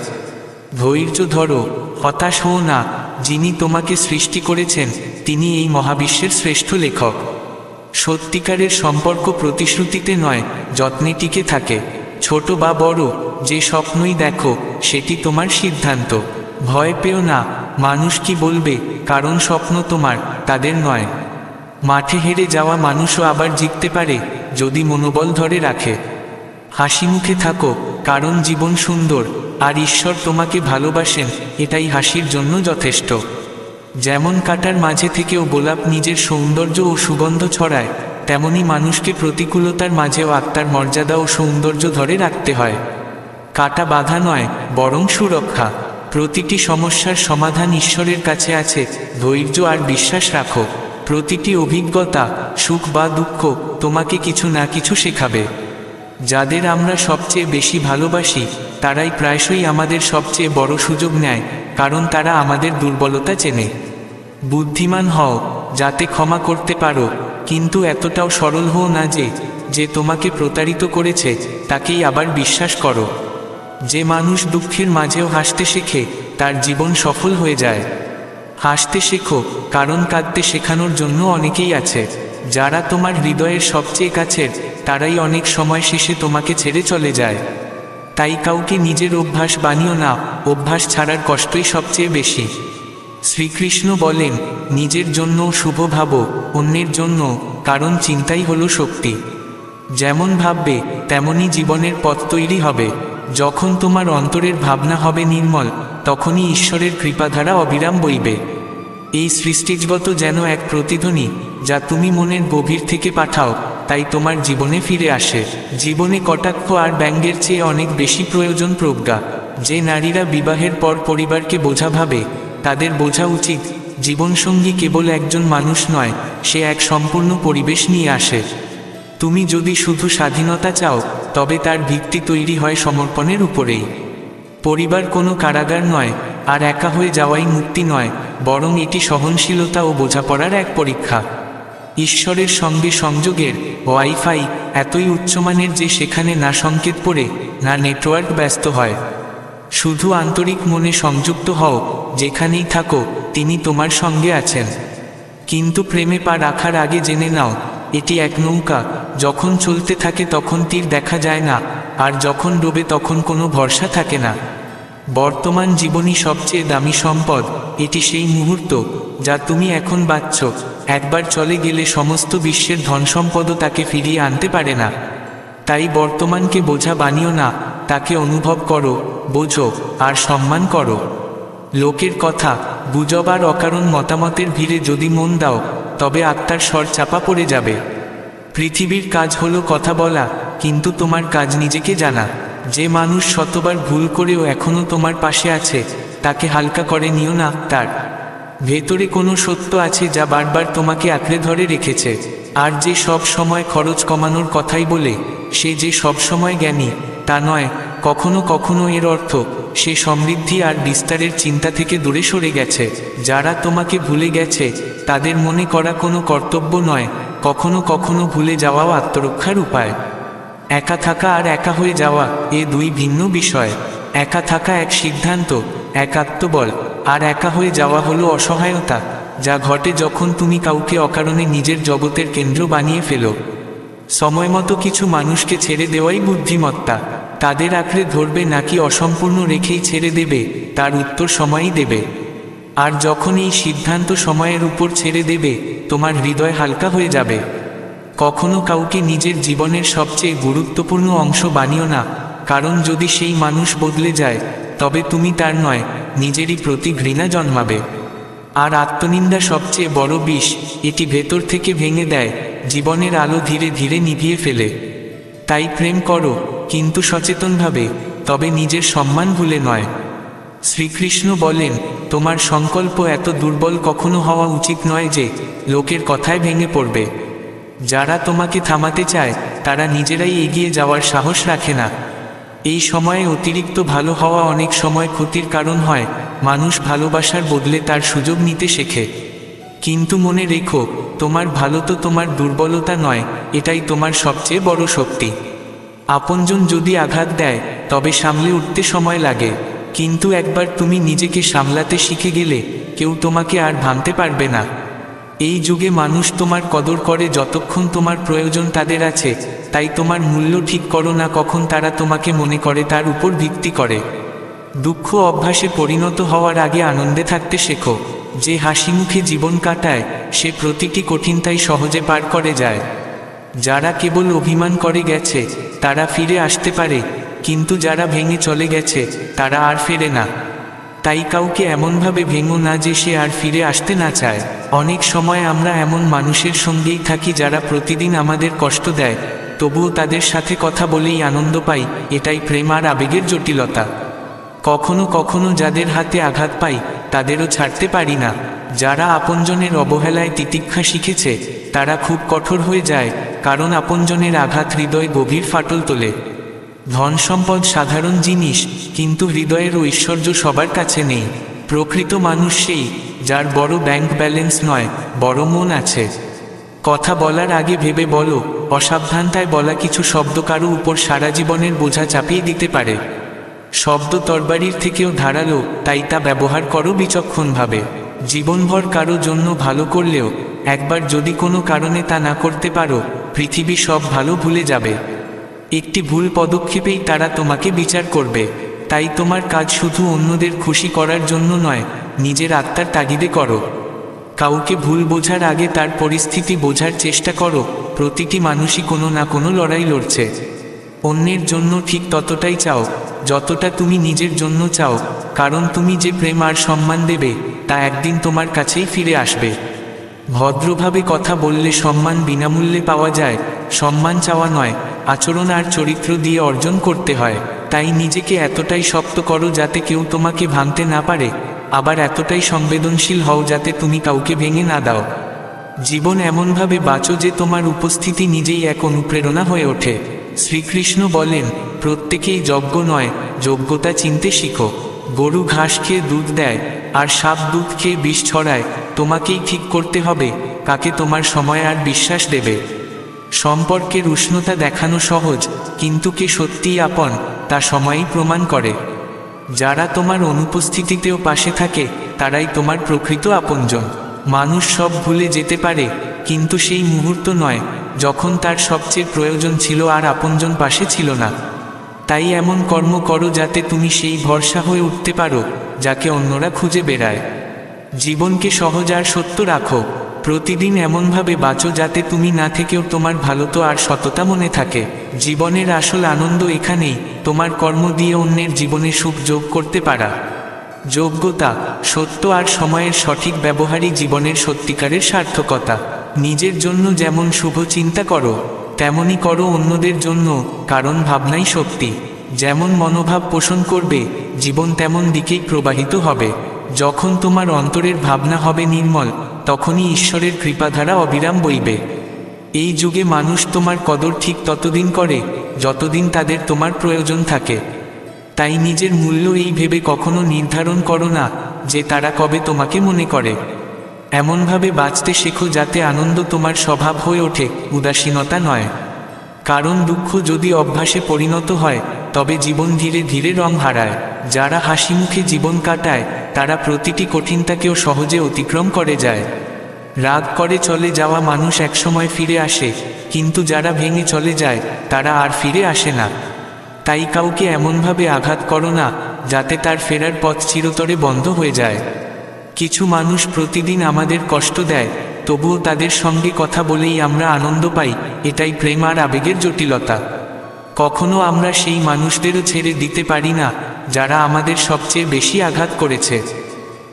Speaker 1: ধৈর্য ধরো, হতাশ হও না। যিনি তোমাকে সৃষ্টি করেছেন তিনি এই মহাবিশ্বের শ্রেষ্ঠ লেখক। সত্যিকারের সম্পর্ক প্রতিশ্রুতিতে নয়, যত্নে টিকে থাকে। ছোট বা বড় যে স্বপ্নই দেখো সেটি তোমার সিদ্ধান্ত। ভয় পেও না মানুষ কি বলবে, কারণ স্বপ্ন তোমার, তাদের নয়। মাঠে হেরে যাওয়া মানুষও আবার জিততে পারে যদি মনোবল ধরে রাখে। হাসি মুখে থাকো, কারণ জীবন সুন্দর, আর ঈশ্বর তোমাকে ভালোবাসেন, এটাই হাসির জন্য যথেষ্ট। যেমন কাঁটার মাঝে থেকেও গোলাপ নিজের সৌন্দর্য ও সুগন্ধ ছড়ায়, তেমনি মানুষকে প্রতিকূলতার মাঝেও আত্মার মর্যাদা ও সৌন্দর্য ধরে রাখতে হয়। কাটা বাধা নয়, বরং সুরক্ষা। প্রতিটি সমস্যার সমাধান ঈশ্বরের কাছে আছে, ধৈর্য আর বিশ্বাস রাখো। প্রতিটি অভিজ্ঞতা, সুখ বা দুঃখ, তোমাকে কিছু না কিছু শেখাবে। যাদের আমরা সবচেয়ে বেশি ভালোবাসি তারাই প্রায়শই আমাদের সবচেয়ে বড় সুযোগ নেয়, কারণ তারা আমাদের দুর্বলতা চেনে। বুদ্ধিমান হও যাতে ক্ষমা করতে পারো, কিন্তু এতটাও সরল হও না যে তোমাকে প্রতারিত করেছে তাকেই আবার বিশ্বাস করো। যে মানুষ দুঃখের মাঝেও হাসতে শেখে তার জীবন সফল হয়ে যায়। হাসতে শেখো, কারণ কাঁদতে শেখানোর জন্য অনেকেই আছে। যারা তোমার হৃদয়ের সবচেয়ে কাছের তারাই অনেক সময় শেষে তোমাকে ছেড়ে চলে যায়। তাই কাউকে নিজের অভ্যাস বানিও না, অভ্যাস ছাড়ার কষ্টই সবচেয়ে বেশি। শ্রীকৃষ্ণ বলেন, নিজের জন্য শুভ ভাবো, অন্যের জন্য, কারণ চিন্তাই হলো শক্তি। যেমন ভাববে তেমনই জীবনের পথ তৈরি হবে। যখন তোমার অন্তরের ভাবনা হবে নির্মল, তখনই ঈশ্বরের কৃপাধারা অবিরাম বইবে। এই সৃষ্টিজগত যেন এক প্রতিধ্বনি যা তুমি মনের গভীর থেকে পাঠাও, তাই তোমার জীবনে ফিরে আসে। জীবনে কটাক্ষ আর ব্যঙ্গের চেয়ে অনেক বেশি প্রয়োজন প্রজ্ঞা। যে নারীরা বিবাহের পর পরিবারকে বোঝা ভাবে তাদের বোঝা উচিত জীবনসঙ্গী কেবল একজন মানুষ নয়, সে এক সম্পূর্ণ পরিবেশ নিয়ে আসে। তুমি যদি শুধু স্বাধীনতা চাও তবে তার ভিত্তি তৈরি হয় সমর্পণের উপরেই। পরিবার কোনো কারাগার নয়, আর একা হয়ে যাওয়াই মুক্তি নয়, বরং এটি সহনশীলতা ও বোঝাপড়ার এক পরীক্ষা। ঈশ্বরের সঙ্গে সংযোগের ওয়াইফাই এতই উচ্চমানের যে সেখানে না সংকেত পড়ে না নেটওয়ার্ক ব্যস্ত হয়। শুধু আন্তরিক মনে সংযুক্ত হও, যেখানেই থাকো তিনি তোমার সঙ্গে আছেন। কিন্তু প্রেমে পা রাখার আগে জেনে নাও, এটি এক নৌকা, যখন চলতে থাকে তখন তীর দেখা যায় না, আর যখন ডোবে তখন কোনো ভরসা থাকে না। বর্তমান জীবনই সবচেয়ে দামি সম্পদ। এটি সেই মুহূর্ত যা তুমি এখন বাঁচছ। একবার চলে গেলে সমস্ত বিশ্বের ধনসম্পদও তাকে ফিরিয়ে আনতে পারে না। তাই বর্তমানকে বোঝা বানিও না, তাকে অনুভব করো, বোঝো আর সম্মান করো। লোকের কথা, গুজব আর অকারণ মতামতের ভিড়ে যদি মন দাও তবে আত্মার স্বর চাপা পড়ে যাবে। পৃথিবীর কাজ হলো কথা বলা, কিন্তু তোমার কাজ নিজেকে জানা। যে মানুষ শতবার ভুল করেও এখনো তোমার পাশে আছে তাকে হালকা করে নিও না। তার ভেতরে কোনো সত্য আছে যা বারবার তোমাকে আঁকড়ে ধরে রেখেছে। আর যে সব সময় খরচ কমানোর কথাই বলে সে যে সব সময় জ্ঞানী তা নয়। কখনো কখনো এর অর্থ সে সমৃদ্ধি আর বিস্তারের চিন্তা থেকে দূরে সরে গেছে। যারা তোমাকে ভুলে গেছে তাদের মনে করা কোনো কর্তব্য নয়, কখনো কখনো ভুলে যাওয়াও আত্মরক্ষার উপায়। একা থাকা আর একা হয়ে যাওয়া এ দুই ভিন্ন বিষয়। একা থাকা এক সিদ্ধান্ত, এক আত্মবল, আর একা হয়ে যাওয়া হলো অসহায়তা, যা ঘটে যখন তুমি কাউকে অকারণে নিজের জগতের কেন্দ্র বানিয়ে ফেলো। সময়মতো কিছু মানুষকে ছেড়ে দেওয়াই বুদ্ধিমত্তা। তাদের আঁকড়ে ধরবে নাকি অসম্পূর্ণ রেখেই ছেড়ে দেবে, তার উত্তর সময়ই দেবে। আর যখন এই সিদ্ধান্ত সময়ের উপর ছেড়ে দেবে, তোমার হৃদয় হালকা হয়ে যাবে। কখনো কাউকে নিজের জীবনের সবচেয়ে গুরুত্বপূর্ণ অংশ বানিও না, কারণ যদি সেই মানুষ বদলে যায় তবে তুমি তার নয়, নিজেরই প্রতি ঘৃণা জন্মাবে। আর আত্মনিন্দা সবচেয়ে বড় বিষ, এটি ভেতর থেকে ভেঙে দেয়, জীবনের আলো ধীরে ধীরে নিভিয়ে ফেলে। তাই প্রেম করো, কিন্তু সচেতনভাবে, তবে নিজের সম্মান ভুলে নয়। শ্রীকৃষ্ণ বলেন, তোমার সংকল্প এত দুর্বল কখনো হওয়া উচিত নয় যে লোকের কথায় ভেঙে পড়বে। যারা তোমাকে থামাতে চায় তারা নিজেরাই এগিয়ে যাওয়ার সাহস রাখে না। এই সময়ে অতিরিক্ত ভালো হওয়া অনেক সময় ক্ষতির কারণ হয়। মানুষ ভালোবাসার বদলে তার সুযোগ নিতে শেখে। কিন্তু মনে রেখো, তোমার ভালো তো তোমার দুর্বলতা নয়, এটাই তোমার সবচেয়ে বড় শক্তি। আপনজন যদি আঘাত দেয় তবে সামলে উঠতে সময় লাগে, কিন্তু একবার তুমি নিজেকে সামলাতে শিখে গেলে কেউ তোমাকে আর ভাঙতে পারবে না। এই যুগে মানুষ তোমার কদর করে যতক্ষণ তোমার প্রয়োজন তাদের আছে। তাই তোমার মূল্য ঠিক করো না কখন তারা তোমাকে মনে করে তার উপর ভিত্তি করে। দুঃখ অভ্যাসে পরিণত হওয়ার আগে আনন্দে থাকতে শেখো। যে হাসি মুখে জীবন কাটায় সে প্রতিটি কঠিনতাই সহজে পার করে যায়। যারা কেবল অভিমান করে গেছে তারা ফিরে আসতে পারে, কিন্তু যারা ভেঙে চলে গেছে তারা আর ফেরে না। তাই কাউকে এমনভাবে ভেঙো না যে সে আর ফিরে আসতে না চায়। অনেক সময় আমরা এমন মানুষের সঙ্গেই থাকি যারা প্রতিদিন আমাদের কষ্ট দেয়, তবুও তাদের সাথে কথা বলেই আনন্দ পাই। এটাই প্রেম আর আবেগের জটিলতা। কখনো কখনো যাদের হাতে আঘাত পাই তাদেরও ছাড়তে পারি না। যারা আপনজনের অবহেলায় তিতিক্ষা শিখেছে তারা খুব কঠোর হয়ে যায়, কারণ আপনজনের আঘাত হৃদয় গভীর ফাটল তোলে। ধন সম্পদ সাধারণ জিনিস, কিন্তু হৃদয়ের ঐশ্বর্য সবার কাছে নেই। প্রকৃত মানুষ সেই যার বড় ব্যাংক ব্যালেন্স নয়, বড় মন আছে। কথা বলার আগে ভেবে বলো, অসাবধানতায় বলা কিছু শব্দ কারো উপর সারা জীবনের বোঝা চাপিয়ে দিতে পারে। শব্দ তরবারির থেকেও ধারালো, তাই তা ব্যবহার করো বিচক্ষণভাবে। জীবনভর কারো জন্য ভালো করলেও একবার যদি কোনো কারণে তা না করতে পারো, পৃথিবী সব ভালো ভুলে যাবে। একটি ভুল পদক্ষেপেই তারা তোমাকে বিচার করবে। তাই তোমার কাজ শুধু অন্যদের খুশি করার জন্য নয়, নিজের আত্মার তাগিদে করো। কাউকে ভুল বোঝার আগে তার পরিস্থিতি বোঝার চেষ্টা করো। প্রতিটি মানুষই কোনো না কোনো লড়াই লড়ছে। অন্যের জন্য ঠিক ততটাই চাও যতটা তুমি নিজের জন্য চাও, কারণ তুমি যে প্রেম আর সম্মান দেবে তা একদিন তোমার কাছেই ফিরে আসবে। ভদ্রভাবে কথা বললে সম্মান বিনামূল্যে পাওয়া যায়। সম্মান চাওয়া নয়, আচরণ আর চরিত্র দিয়ে অর্জন করতে হয়। তাই নিজেকে এতটাই শক্ত করো যাতে কেউ তোমাকে ভাঙতে না পারে, আবার এতটাই সংবেদনশীল হও যাতে তুমি কাউকে ভেঙে না দাও। জীবন এমনভাবে বাঁচো যে তোমার উপস্থিতি নিজেই এক অনুপ্রেরণা হয়ে ওঠে। শ্রীকৃষ্ণ বলেন, প্রত্যেকেই যোগ্য নয়, যোগ্যতা চিনতে শিখো। গরু ঘাস খেয়ে দুধ দেয় আর সাপ দুধ খেয়ে বিষ ছড়ায়। তোমাকেই ঠিক করতে হবে কাকে তোমার সময় আর বিশ্বাস দেবে। সম্পর্কের উষ্ণতা দেখানো সহজ, কিন্তু কে সত্যিই আপন তা সময়ই প্রমাণ করে। যারা তোমার অনুপস্থিতিতেও পাশে থাকে তারাই তোমার প্রকৃত আপনজন। মানুষ সব ভুলে যেতে পারে, কিন্তু সেই মুহূর্ত নয় যখন তার সবচেয়ে প্রয়োজন ছিল আর আপনজন পাশে ছিল না। তাই এমন কর্ম করো যাতে তুমি সেই ভরসা হয়ে উঠতে পারো যাকে অন্যরা খুঁজে বেড়ায়। জীবনকে সহজ আর সত্য রাখো। প্রতিদিন এমনভাবে বাঁচো যাতে তুমি না থেকেও তোমার ভালোতো আর সততা মনে থাকে। জীবনের আসল আনন্দ এখানেই, তোমার কর্ম দিয়ে অন্যের জীবনে সুখ যোগ করতে পারা। যোগ্যতা, সত্য আর সময়ের সঠিক ব্যবহারই জীবনের সত্যিকারের সার্থকতা। নিজের জন্য যেমন শুভ চিন্তা করো তেমনই করো অন্যদের জন্য, কারণ ভাবনাই শক্তি। যেমন মনোভাব পোষণ করবে জীবন তেমন দিকেই প্রবাহিত হবে। যখন তোমার অন্তরের ভাবনা হবে নির্মল, তখনই ঈশ্বরের কৃপাধারা অবিরাম বইবে। এই যুগে মানুষ তোমার কদর ঠিক ততদিন করে যতদিন তাদের তোমার প্রয়োজন থাকে। তাই নিজের মূল্য এই ভেবে কখনো নির্ধারণ করো না যে তারা কবে তোমাকে মনে করে। এমনভাবে বাঁচতে শেখো যাতে আনন্দ তোমার স্বভাব হয়ে ওঠে, উদাসীনতা নয়। কারণ দুঃখ যদি অভ্যাসে পরিণত হয় তবে জীবন ধীরে ধীরে রং হারায়। যারা হাসিমুখে জীবন কাটায় তারা প্রতিটি কঠিনতাকেও সহজে অতিক্রম করে যায়। রাগ করে চলে যাওয়া মানুষ একসময় ফিরে আসে, কিন্তু যারা ভেঙে চলে যায় তারা আর ফিরে আসে না। তাই কাউকে এমনভাবে আঘাত করো না যাতে তার ফেরার পথ চিরতরে বন্ধ হয়ে যায়। কিছু মানুষ প্রতিদিন আমাদের কষ্ট দেয়, তবুও তাদের সঙ্গে কথা বলেই আমরা আনন্দ পাই। এটাই প্রেম আর আবেগের জটিলতা। কখনো আমরা সেই মানুষদেরও ছেড়ে দিতে পারি না যারা আমাদের সবচেয়ে বেশি আঘাত করেছে।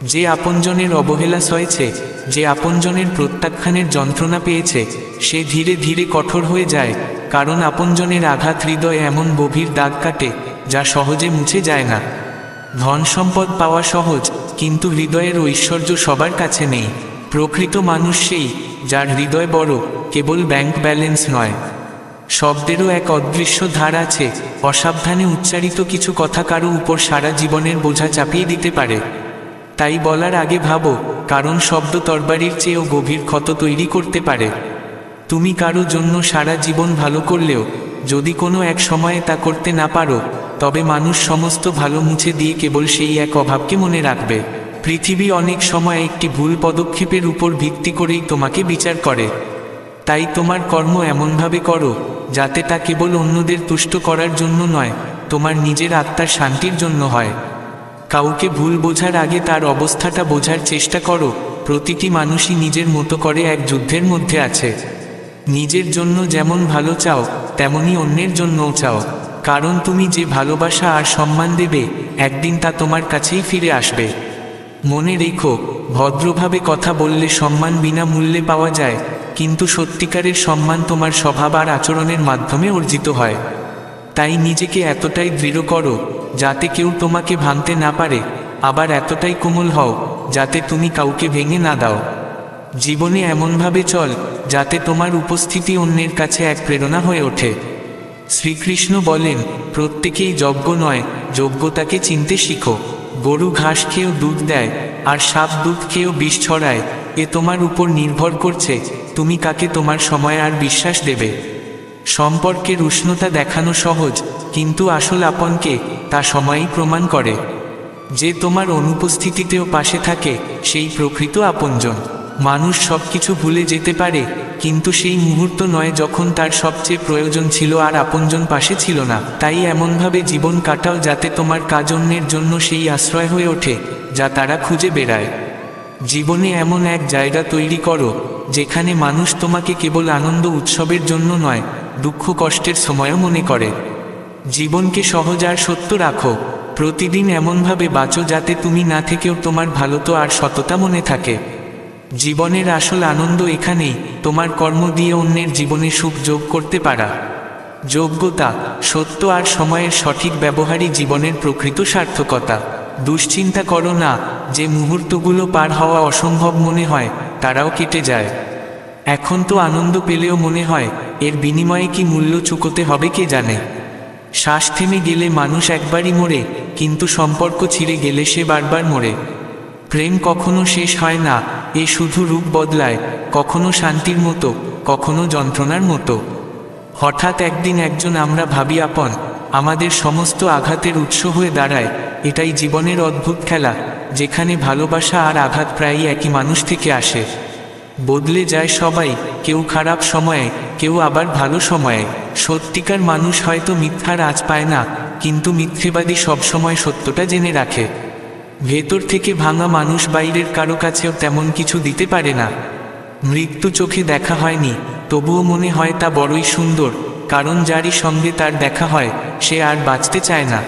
Speaker 1: যে আপনজনের অবহেলা সয়েছে, যে আপনজনের প্রত্যাখ্যানের যন্ত্রণা পেয়েছে, সে ধীরে ধীরে কঠোর হয়ে যায়। কারণ আপনজনের আঘাত হৃদয়ে এমন গভীর দাগ কাটে যা সহজে মুছে যায় না। ধন সম্পদ পাওয়া সহজ, কিন্তু হৃদয়ের ঐশ্বর্য সবার কাছে নেই। প্রকৃত মানুষ সেই যার হৃদয় বড়, কেবল ব্যাংক ব্যালেন্স নয়। শব্দেরও এক অদৃশ্য ধার আছে। অসাবধানে উচ্চারিত কিছু কথা কারো উপর সারা জীবনের বোঝা চাপিয়ে দিতে পারে। তাই বলার আগে ভাবো, কারণ শব্দ তরবারির চেয়েও গভীর ক্ষত তৈরি করতে পারে। তুমি কারো জন্য সারা জীবন ভালো করলেও যদি কোনো এক সময়ে তা করতে না পারো, তবে মানুষ সমস্ত ভালো মুছে দিয়ে কেবল সেই এক অভাবকে মনে রাখবে। পৃথিবী অনেক সময় একটি ভুল পদক্ষেপের উপর ভিত্তি করেই তোমাকে বিচার করে। তাই তোমার কর্ম এমনভাবে করো যাতে তা কেবল অন্যদের তুষ্ট করার জন্য নয়, তোমার নিজের আত্মার শান্তির জন্য হয়। কাউকে ভুল বোঝার আগে তার অবস্থাটা বোঝার চেষ্টা করো। প্রতিটি মানুষই নিজের মতো করে এক যুদ্ধের মধ্যে আছে। নিজের জন্য যেমন ভালো চাও তেমনি অন্যের জন্যও চাও। কারণ তুমি যে ভালোবাসা আর সম্মান দেবে একদিন তা তোমার কাছেই ফিরে আসবে। মনে রেখো, ভদ্রভাবে কথা বললে সম্মান বিনামূল্যে পাওয়া যায়, কিন্তু সত্যিকারের সম্মান তোমার স্বভাব আর আচরণের মাধ্যমে অর্জিত হয়। তাই নিজেকে এতটাই দৃঢ় করো যাতে কেউ তোমাকে ভাঙতে না পারে, আবার এতটাই কোমল হও যাতে তুমি কাউকে ভেঙে না দাও। জীবনে এমনভাবে চল যাতে তোমার উপস্থিতি অন্যের কাছে এক প্রেরণা হয়ে ওঠে। শ্রীকৃষ্ণ বলেন, প্রত্যেকেই যোগ্য নয়, যোগ্যতাকে চিনতে শিখো। গরু ঘাস খেয়েও দুধ দেয়, আর সাপ দুধ খেয়েও বিষ ছড়ায়। এ তোমার উপর নির্ভর করছে তুমি কাকে তোমার সময় আর বিশ্বাস দেবে। সম্পর্কের উষ্ণতা দেখানো সহজ, কিন্তু আসল আপনকে তা সময়ই প্রমাণ করে। যে তোমার অনুপস্থিতিতেও পাশে থাকে সেই প্রকৃত আপনজন। মানুষ সব কিছু ভুলে যেতে পারে, কিন্তু সেই মুহূর্ত নয় যখন তার সবচেয়ে প্রয়োজন ছিল আর আপনজন পাশে ছিল না। তাই এমনভাবে জীবন কাটাও যাতে তোমার কাজ অন্যের জন্য সেই আশ্রয় হয়ে ওঠে যা তারা খুঁজে বেড়ায়। জীবনে এমন এক জায়গা তৈরি করো যেখানে মানুষ তোমাকে কেবল আনন্দ উৎসবের জন্য নয়, দুঃখ কষ্টের সময়ও মনে করে। জীবনকে সহজ আর সত্য রাখো। প্রতিদিন এমনভাবে বাঁচো যাতে তুমি না থেকেও তোমার ভালোতো আর সততা মনে থাকে। জীবনের আসল আনন্দ এখানেই, তোমার কর্ম দিয়ে অন্যের জীবনে সুখ যোগ করতে পারা। যোগ্যতা, সত্য আর সময়ের সঠিক ব্যবহারই জীবনের প্রকৃত সার্থকতা। দুশ্চিন্তা করো না, যে মুহূর্তগুলো পার হওয়া অসম্ভব মনে হয় তারাও কেটে যায়। এখন তো আনন্দ পেলেও মনে হয় এর বিনিময়ে কি মূল্য চুকোতে হবে কে জানে। শ্বাস থেমে গেলে মানুষ একবারই মরে, কিন্তু সম্পর্ক ছিঁড়ে গেলে সে বারবার মরে। প্রেম কখনো শেষ হয় না, এ শুধু রূপ বদলায়, কখনো শান্তির মতো, কখনো যন্ত্রণার মতো। হঠাৎ একদিন একজন আমরা ভাবি আপন, আমাদের সমস্ত আঘাতের উৎস হয়ে দাঁড়ায়। এটাই জীবনের অদ্ভুত খেলা, যেখানে ভালোবাসা আর আঘাত প্রায়ই একই মানুষ থেকে আসে। বদলে যায় সবাই, কেউ খারাপ সময়ে, কেউ আবার ভালো সময়ে। সত্যিকার মানুষ হয়তো মিথ্যার আঁচ পায় না, কিন্তু মিথ্যেবাদী সবসময় সত্যটা জেনে রাখে। ভেতর থেকে ভাঙা মানুষ বাইরের কারো কাছেও তেমন কিছু দিতে পারে না। মৃত্যু চোখে দেখা হয়নি, তবুও মনে হয় তা বড়ই সুন্দর, কারণ যারই সঙ্গে তার দেখা হয় সে আর বাঁচতে চায় না।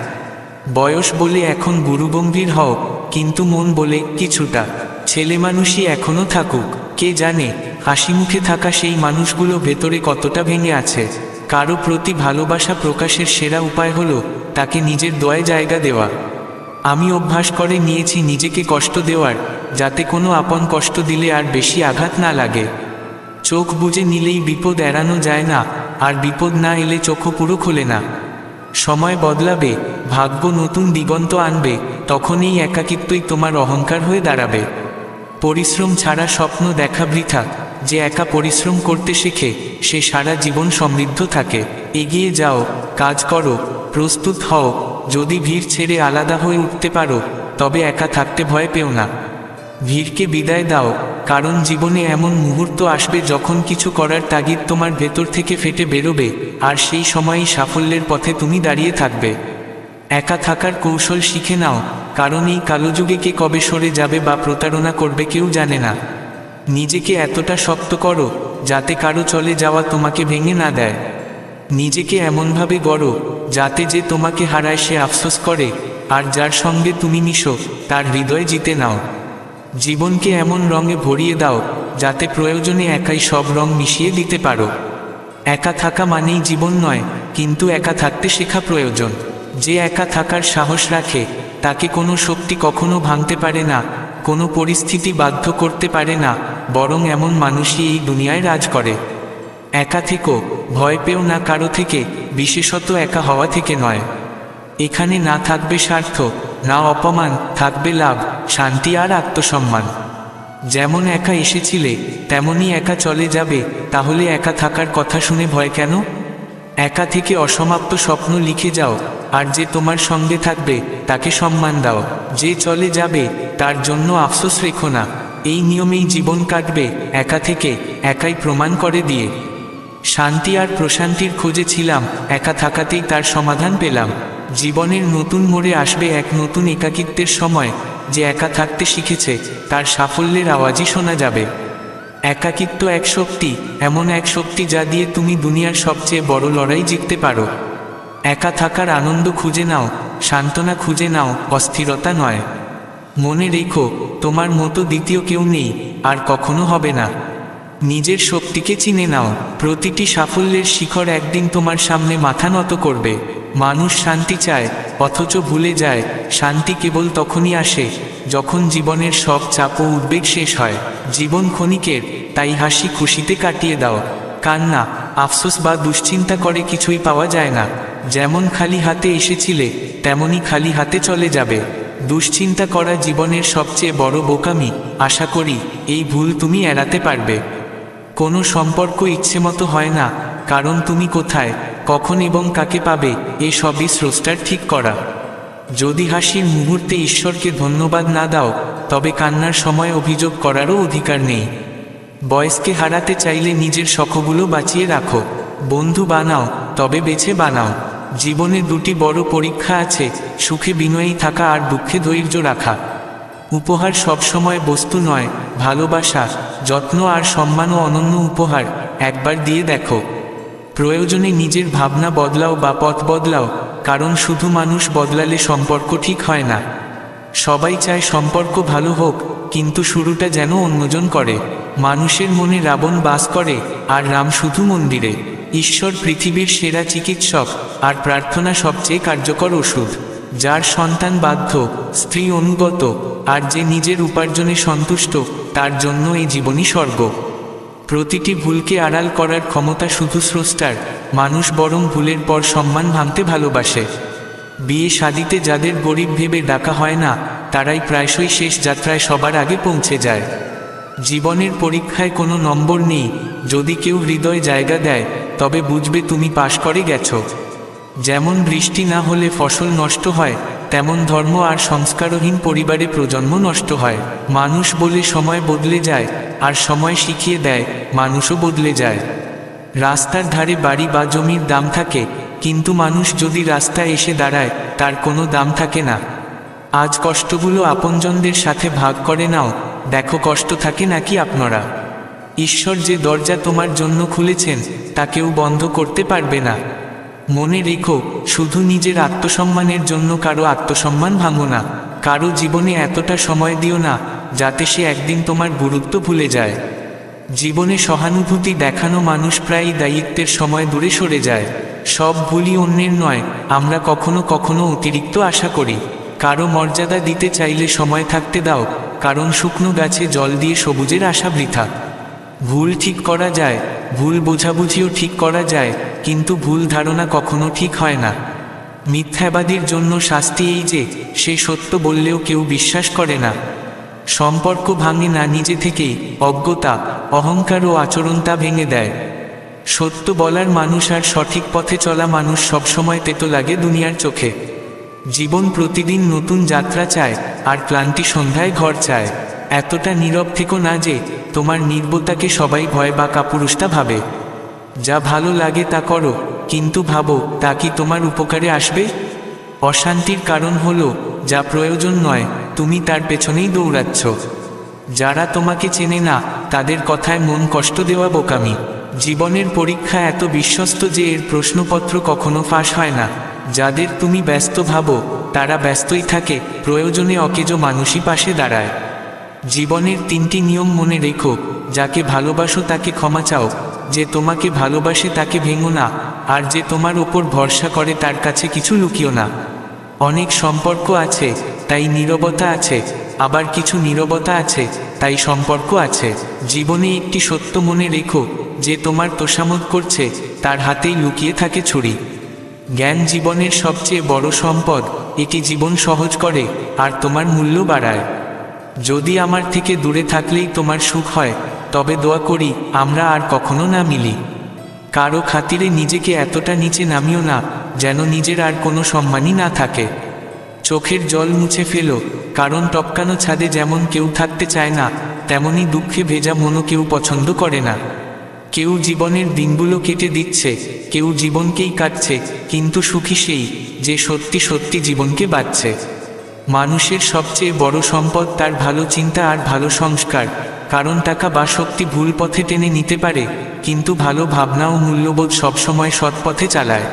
Speaker 1: বয়স বলে এখন গুরুগম্ভীর হও, কিন্তু মন বলে কিছুটা ছেলে মানুষই এখনো থাকুক। কে জানে হাসিমুখে থাকা সেই মানুষগুলো ভেতরে কতটা ভেঙে আছে। কারো প্রতি ভালোবাসা প্রকাশের সেরা উপায় হলো তাকে নিজের দয়ায় জায়গা দেওয়া। আমি অভ্যাস করে নিয়েছি নিজেকে কষ্ট দেওয়ার, যাতে কোনো আপন কষ্ট দিলে আর বেশি আঘাত না লাগে। চোখ বুজে নিলেই বিপদ এড়ানো যায় না, আর বিপদ না এলে চোখও পুরো খোলে না। সময় বদলাবে, ভাগ্য নতুন দিগন্ত আনবে, তখন এই একাকিত্বই তোমার অহংকার হয়ে দাঁড়াবে। পরিশ্রম ছাড়া স্বপ্ন দেখা বৃথা। যে একা পরিশ্রম করতে শেখে সে সারা জীবন সমৃদ্ধ থাকে। এগিয়ে যাও, কাজ করো, প্রস্তুত হও। যদি ভিড় ছেড়ে আলাদা হয়ে উঠতে পারো তবে একা থাকতে ভয় পেও না। ভিড়কে বিদায় দাও, কারণ জীবনে এমন মুহূর্ত আসবে যখন কিছু করার তাগিদ তোমার ভেতর থেকে ফেটে বেরোবে, আর সেই সময়ই সাফল্যের পথে তুমি দাঁড়িয়ে থাকবে। একা থাকার কৌশল শিখে নাও, কারণ এই কালোযুগে কে কবে সরে যাবে বা প্রতারণা করবে কেউ জানে না। নিজেকে এতটা শক্ত করো যাতে কারো চলে যাওয়া তোমাকে ভেঙে না দেয়। নিজেকে এমনভাবে গড়ো যাতে যে তোমাকে হারায় সে আফসোস করে, আর যার সঙ্গে তুমি মিশো তার হৃদয় জিতে নাও। জীবনকে এমন রঙে ভরিয়ে দাও যাতে প্রয়োজনে একাই সব রং মিশিয়ে দিতে পারো। একা থাকা মানেই জীবন নয়, কিন্তু একা থাকতে শেখা প্রয়োজন। যে একা থাকার সাহস রাখে তাকে কোনো শক্তি কখনো ভাঙতে পারে না, কোনো পরিস্থিতি বাধ্য করতে পারে না, বরং এমন মানুষই এই দুনিয়ায় রাজ করে। একা থেকো, ভয় পেও না কারো থেকে, বিশেষত একা হওয়া থেকে নয়। এখানে না থাকবে স্বার্থ, না অপমান, থাকবে লাভ, শান্তি আর আত্মসম্মান। যেমন একা এসেছিলে তেমনই একা চলে যাবে, তাহলে একা থাকার কথা শুনে ভয় কেন? একা থেকে অসমাপ্ত স্বপ্ন লিখে যাও, আর যে তোমার সঙ্গে থাকবে তাকে সম্মান দাও। যে চলে যাবে তার জন্য আফসোস রেখো না। এই নিয়মেই জীবন কাটবে, একা থেকে, একাই প্রমাণ করে দিয়ে। শান্তি আর প্রশান্তির খোঁজে ছিলাম, একা থাকাতেই তার সমাধান পেলাম। জীবনের নতুন মোড়ে আসবে এক নতুন একাকিত্বের সময়। যে একা থাকতে শিখেছে তার সাফল্যের আওয়াজই শোনা যাবে। একাকিত্ব এক শক্তি, এমন এক শক্তি যা দিয়ে তুমি দুনিয়ার সবচেয়ে বড় লড়াই জিততে পারো। একা থাকার আনন্দ খুঁজে নাও, সান্ত্বনা খুঁজে নাও, অস্থিরতা নয়। মনে রেখো, তোমার মতো দ্বিতীয় কেউ নেই, আর কখনো হবে না। নিজের শক্তিকে চিনে নাও। প্রতিটি সাফল্যের শিখর একদিন তোমার সামনে মাথা নত করবে। মানুষ শান্তি চায়, অথচ ভুলে যায় শান্তি কেবল তখনই আসে যখন জীবনের সব চাপ ও উদ্বেগ শেষ হয়। জীবন ক্ষণিকের, তাই হাসি খুশিতে কাটিয়ে দাও। কান্না, আফসোস বা দুশ্চিন্তা করে কিছুই পাওয়া যায় না। যেমন খালি হাতে এসেছিলে, তেমনই খালি হাতে চলে যাবে। দুশ্চিন্তা করা জীবনের সবচেয়ে বড় বোকামি। আশা করি এই ভুল তুমি এড়াতে পারবে। কোনো সম্পর্ক ইচ্ছেমতো হয় না, কারণ তুমি কোথায়, কখন এবং কাকে পাবে এ সবই স্রষ্টার ঠিক করা। যদি হাসির মুহূর্তে ঈশ্বরকে ধন্যবাদ না দাও, তবে কান্নার সময় অভিযোগ করারও অধিকার নেই। বয়সকে হারাতে চাইলে নিজের শখগুলো বাঁচিয়ে রাখো। বন্ধু বানাও, তবে বেছে বানাও। জীবনে দুটি বড় পরীক্ষা আছে, সুখে বিনয়ী থাকা আর দুঃখে ধৈর্য রাখা। উপহার সবসময় বস্তু নয়, ভালোবাসা, যত্ন আর সম্মানও অনন্য উপহার। একবার দিয়ে দেখো। প্রয়োজনে নিজের ভাবনা বদলাও বা পথ বদলাও, কারণ শুধু মানুষ বদলালে সম্পর্ক ঠিক হয় না। সবাই চায় সম্পর্ক ভালো হোক, কিন্তু শুরুটা যেন অন্যজন করে। মানুষের মনে রাবণ বাস করে, আর রাম শুধু মন্দিরে। ঈশ্বর পৃথিবীর সেরা চিকিৎসক, আর প্রার্থনা সবচেয়ে কার্যকর ওষুধ। যার সন্তান বাধ্য, স্ত্রী অনুগত, আর যে নিজের উপার্জনে সন্তুষ্ট, তার জন্য এই জীবনই স্বর্গ। প্রতিটি ভুলকে আড়াল করার ক্ষমতা শুধু স্রষ্টার। মানুষ বরং ভুলের পর সম্মান ভাঙতে ভালোবাসে। বিয়ে শাদিতে যাদের গরিব ভেবে ডাকা হয় না, তারাই প্রায়শই শেষ যাত্রায় সবার আগে পৌঁছে যায়। জীবনের পরীক্ষায় কোনো নম্বর নেই, যদি কেউ হৃদয় জায়গা দেয়, তবে বুঝবে তুমি পাশ করে গেছো। যেমন বৃষ্টি না হলে ফসল নষ্ট হয়, তেমন ধর্ম আর সংস্কারহীন পরিবারে প্রজন্ম নষ্ট হয়। মানুষ বলে সময় বদলে যায়, আর সময় শিখিয়ে দেয় মানুষও বদলে যায়। রাস্তার ধারে বাড়ি বা জমির দাম থাকে, কিন্তু মানুষ যদি রাস্তায় এসে দাঁড়ায়, তার কোনো দাম থাকে না। আজ কষ্টগুলো আপনজনদের সাথে ভাগ করে নাও, দেখো কষ্ট থাকে নাকি আপনারা। ঈশ্বর যে দরজা তোমার জন্য খুলেছেন, তা কেউ বন্ধ করতে পারবে না। মনে রেখো, শুধু নিজের আত্মসম্মানের জন্য কারো আত্মসম্মান ভাঙো না। কারো জীবনে এতটা সময় দিও না, যাতে সে একদিন তোমার গুরুত্ব ভুলে যায়। জীবনে সহানুভূতি দেখানো মানুষ প্রায়ই দায়িত্বের সময় দূরে সরে যায়। সব ভুলই অন্যের নয়, আমরা কখনো কখনো অতিরিক্ত আশা করি। কারো মর্যাদা দিতে চাইলে সময় থাকতে দাও, কারণ শুকনো গাছে জল দিয়ে সবুজের আশা বৃথা। ভুল ঠিক করা যায়, ভুল বোঝাবুঝিও ঠিক করা যায়, কিন্তু ভুল ধারণা কখনো ঠিক হয় না। মিথ্যাবাদীর জন্য শাস্তি এই যে, সে সত্য বললেও কেউ বিশ্বাস করে না। সম্পর্ক ভাঙে না নিজে থেকেই, অজ্ঞতা, অহংকার ও আচরণ তা ভেঙে দেয়। সত্য বলার মানুষ আর সঠিক পথে চলা মানুষ সবসময় তেতো লাগে দুনিয়ার চোখে। জীবন প্রতিদিন নতুন যাত্রা চায়, আর ক্লান্তি সন্ধ্যায় ঘর চায়। এতটা নীরব থেকো না যে তোমার নির্বতাকে সবাই ভয় বা কাপুরুষতা ভাবে। যা ভালো লাগে তা করো, কিন্তু ভাবো তা কি তোমার উপকারে আসবে। অশান্তির কারণ হলো, যা প্রয়োজন নয় তুমি তার পেছনেই দৌড়াচ্ছ। যারা তোমাকে চেনে না, তাদের কথায় মন কষ্ট দেওয়া বোকামি। জীবনের পরীক্ষা এত বিশ্বস্ত যে এর প্রশ্নপত্র কখনো ফাঁস হয় না। যাদের তুমি ব্যস্ত ভাবো, তারা ব্যস্তই থাকে, প্রয়োজনে অকেজো মানুষই পাশে দাঁড়ায়। জীবনের তিনটি নিয়ম মনে রেখো, যাকে ভালোবাসো তাকে ক্ষমা চাও, যে তোমাকে ভালোবাসে তাকে ভেঙো না, আর যে তোমার ওপর ভরসা করে তার কাছে কিছু লুকিও না। অনেক সম্পর্ক আছে, তাই নীরবতা আছে, আবার কিছু নীরবতা আছে, তাই সম্পর্ক আছে। জীবনে একটি সত্য মনে রেখো, যে তোমার তোষামোদ করছে, তার হাতেই লুকিয়ে থাকে ছুরি। জ্ঞান জীবনের সবচেয়ে বড় সম্পদ, এটি জীবন সহজ করে, আর তোমার মূল্য বাড়ায়। যদি আমার থেকে দূরে থাকলেই তোমার সুখ হয়, তবে দোয়া করি আমরা আর কখনো না মিলি। কারো খাতিরে নিজেকে এতটা নিচে নামিও না, যেন নিজের আর কোনো সম্মানই না থাকে। চোখের জল মুছে ফেলো, কারণ টপকানো ছাদে যেমন কেউ থাকতে চায় না, তেমনি দুঃখে ভেজা মনও কেউ পছন্দ করে না। কেউ জীবনের দিনগুলো কেটে দিচ্ছে, কেউ জীবনকেই কাটছে, কিন্তু সুখী সেই যে সত্যি সত্যি জীবনকে বাঁচছে। মানুষের সবচেয়ে বড় সম্পদ তার ভালো চিন্তা আর ভালো সংস্কার, কারণ টাকা বা শক্তি ভুল পথে টেনে নিতে পারে, কিন্তু ভালো ভাবনা ও মূল্যবোধ সবসময় সৎ পথে চালায়।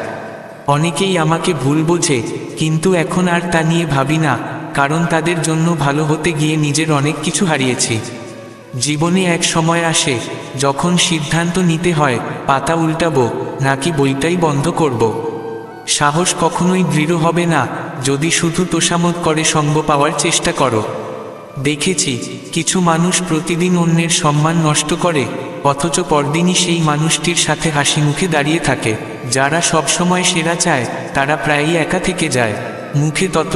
Speaker 1: অনেকেই আমাকে ভুল বোঝে, কিন্তু এখন আর তা নিয়ে ভাবি না, কারণ তাদের জন্য ভালো হতে গিয়ে নিজের অনেক কিছু হারিয়েছি। জীবনে এক সময় আসে যখন সিদ্ধান্ত নিতে হয়, পাতা উল্টাবো নাকি বইটাই বন্ধ করব। সাহস কখনোই দৃঢ় হবে না যদি শুধু তোষামোদ করে সঙ্গ পাওয়ার চেষ্টা করো। দেখেছি কিছু মানুষ প্রতিদিন অন্যের সম্মান নষ্ট করে, অথচ পরদিনই সেই মানুষটির সাথে হাসি মুখে দাঁড়িয়ে থাকে। যারা সবসময় সেরা চায় তারা প্রায়ই একা থেকে যায়, মুখে তত